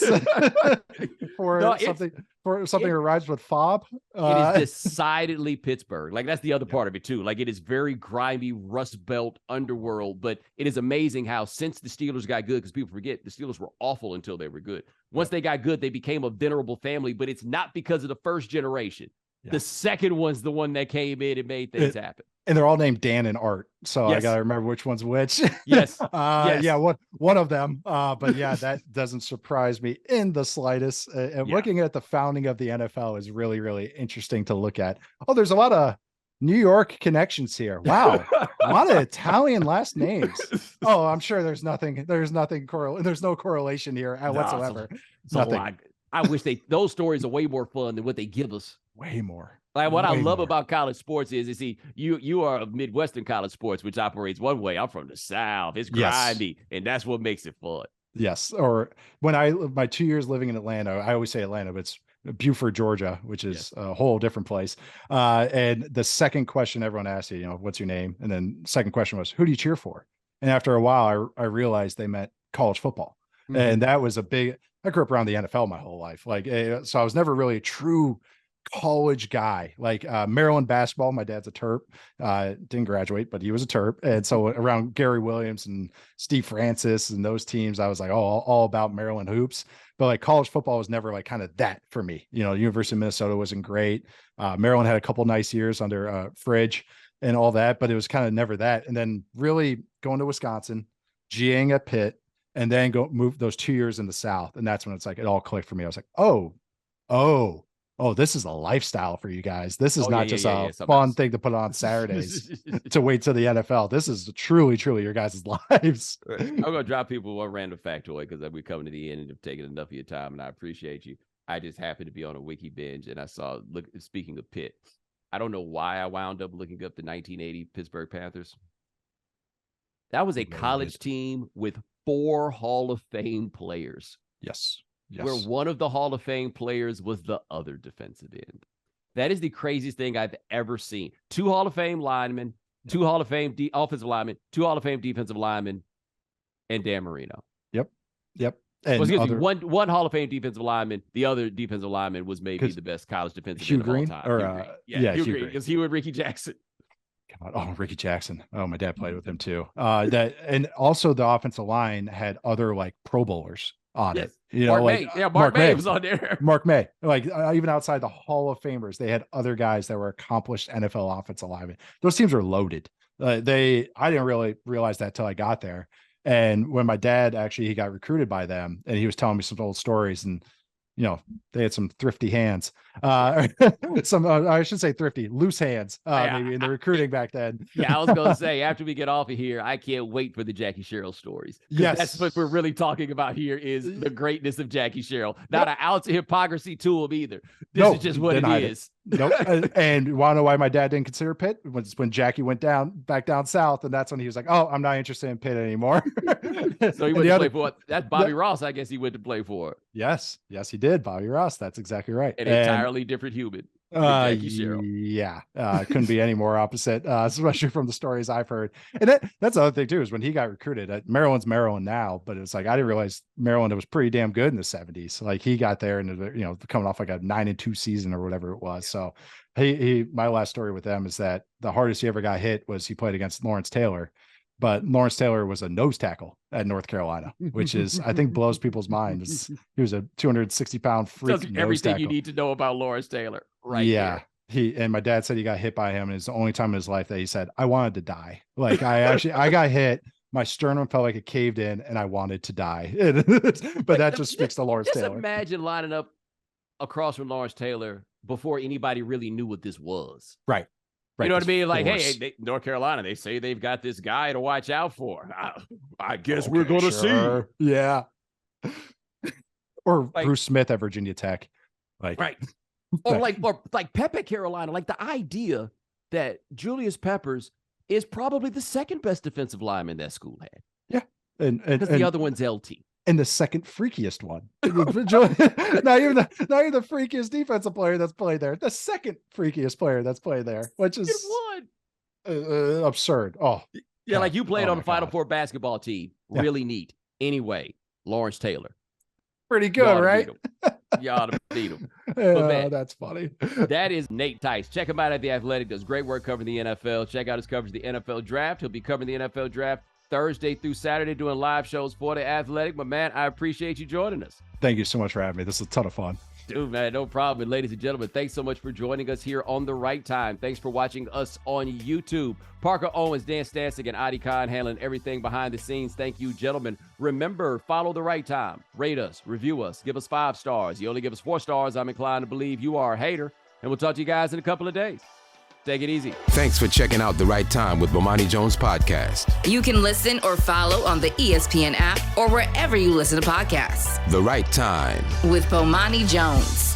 something that rhymes with fob. It is decidedly Pittsburgh. Like that's the other part of it too. Like it is very grimy Rust Belt underworld, but it is amazing how since the Steelers got good, because people forget the Steelers were awful until they were good. Once they got good, they became a venerable family, but it's not because of the first generation. Yeah. The second one's the one that came in and made things happen. And they're all named Dan and Art. So I got to remember which one's which. Yes. Yes. Yeah, one of them. But yeah, that doesn't surprise me in the slightest. Looking at the founding of the NFL is really, really interesting to look at. Oh, there's a lot of New York connections here. Wow. A lot of Italian last names. Oh, I'm sure there's no correlation here whatsoever. Nothing. I wish those stories are way more fun than what they give us. Way more. Like what I love about college sports is you are of Midwestern college sports, which operates one way. I'm from the South. It's grindy, and that's what makes it fun. Yes. Or when my 2 years living in Atlanta, I always say Atlanta, but it's Buford, Georgia, which is a whole different place. And the second question everyone asked you, what's your name? And then second question was, who do you cheer for? And after a while, I realized they meant college football. Mm-hmm. And that was I grew up around the NFL my whole life. So I was never really a true college guy. Maryland basketball, my dad's a Terp, didn't graduate, but he was a Terp. And so around Gary Williams and Steve Francis and those teams, I was like, all about Maryland hoops. But college football was never kind of that for me. University of Minnesota wasn't great. Maryland had a couple nice years under Fridge and all that, but it was kind of never that. And then really going to Wisconsin, GAing at Pitt, and then move those 2 years in the South. And that's when it's it all clicked for me. I was like, oh, this is a lifestyle for you guys. This is not just a fun thing to put on Saturdays to wait till the NFL. This is truly, truly your guys' lives. I'm going to drop people one random factoid because we're coming to the end and have taken enough of your time, and I appreciate you. I just happened to be on a wiki binge, and I saw, speaking of Pitt, I don't know why I wound up looking up the 1980 Pittsburgh Panthers. That was a college team with 4 Hall of Fame players. Yes. Where one of the Hall of Fame players was the other defensive end. That is the craziest thing I've ever seen. 2 Hall of Fame linemen, 2 Hall of Fame offensive linemen, 2 Hall of Fame defensive linemen, and Dan Marino. Yep. And one Hall of Fame defensive lineman. The other defensive lineman was maybe the best college defensive end of all time. Hugh Green. Because he and Ricky Jackson. God, Ricky Jackson. Oh, my dad played with him too. And also the offensive line had other Pro Bowlers on it. Mark May was on there. Mark May, even outside the Hall of Famers, they had other guys that were accomplished NFL offensive linemen. Those teams were loaded. I didn't really realize that till I got there. And when my dad he got recruited by them, and he was telling me some old stories, and they had some thrifty hands. I should say thrifty, loose hands, maybe in the recruiting back then. Yeah, I was going to say, after we get off of here, I can't wait for the Jackie Sherrill stories. Yes. That's what we're really talking about here is the greatness of Jackie Sherrill. Not an ounce of hypocrisy to him either. This is just what it is. Nope. And you want to know why my dad didn't consider Pitt? When Jackie went back down south, and that's when he was like, "Oh, I'm not interested in Pitt anymore." So he went to play for that's Bobby Ross. I guess he went to play for. Yes, he did. Bobby Ross. That's exactly right. An entirely entirely different human. Jackie Sherrill. Yeah, couldn't be any more opposite, especially from the stories I've heard. And that's the other thing too, is when he got recruited, Maryland's Maryland now, but it's like I didn't realize Maryland was pretty damn good in the 70s. Like he got there and coming off like a 9-2 season or whatever it was. So my last story with them is that the hardest he ever got hit was he played against Lawrence Taylor. But Lawrence Taylor was a nose tackle at North Carolina, which is, I think, blows people's minds. He was a 260-pound freak. Does everything you need to know about Lawrence Taylor, right? Yeah. And my dad said he got hit by him, and it's the only time in his life that he said, I wanted to die. Like I got hit, my sternum felt like it caved in, and I wanted to die. But that just speaks to Lawrence Taylor. Just imagine lining up across from Lawrence Taylor before anybody really knew what this was. Right. You know what I mean? Like, hey, North Carolina, they say they've got this guy to watch out for. I guess we're going to see. Yeah. Or like, Bruce Smith at Virginia Tech. Like, right. Or like Pep at Carolina. Like the idea that Julius Peppers is probably the second best defensive lineman that school had. Yeah. Because the other one's LT. And the second freakiest one. not even the freakiest defensive player that's played there. The second freakiest player that's played there, which is absurd. Oh, yeah, God. Like you played on the Final Four basketball team. Yeah. Really neat. Anyway, Lawrence Taylor. Pretty good, right? You ought to beat him. Man, that's funny. That is Nate Tice. Check him out at The Athletic. Does great work covering the NFL. Check out his coverage of the NFL Draft. He'll be covering the NFL Draft Thursday through Saturday, doing live shows for The Athletic. But, man, I appreciate you joining us. Thank you so much for having me. This is a ton of fun. Dude, man, no problem. And ladies and gentlemen, thanks so much for joining us here on The Right Time. Thanks for watching us on YouTube. Parker Owens, Dan Stancic, and Adi Khan handling everything behind the scenes. Thank you, gentlemen. Remember, follow The Right Time. Rate us, review us, give us 5 stars. You only give us 4 stars, I'm inclined to believe you are a hater. And we'll talk to you guys in a couple of days. Take it easy. Thanks for checking out The Right Time with Bomani Jones podcast. You can listen or follow on the ESPN app or wherever you listen to podcasts. The Right Time with Bomani Jones.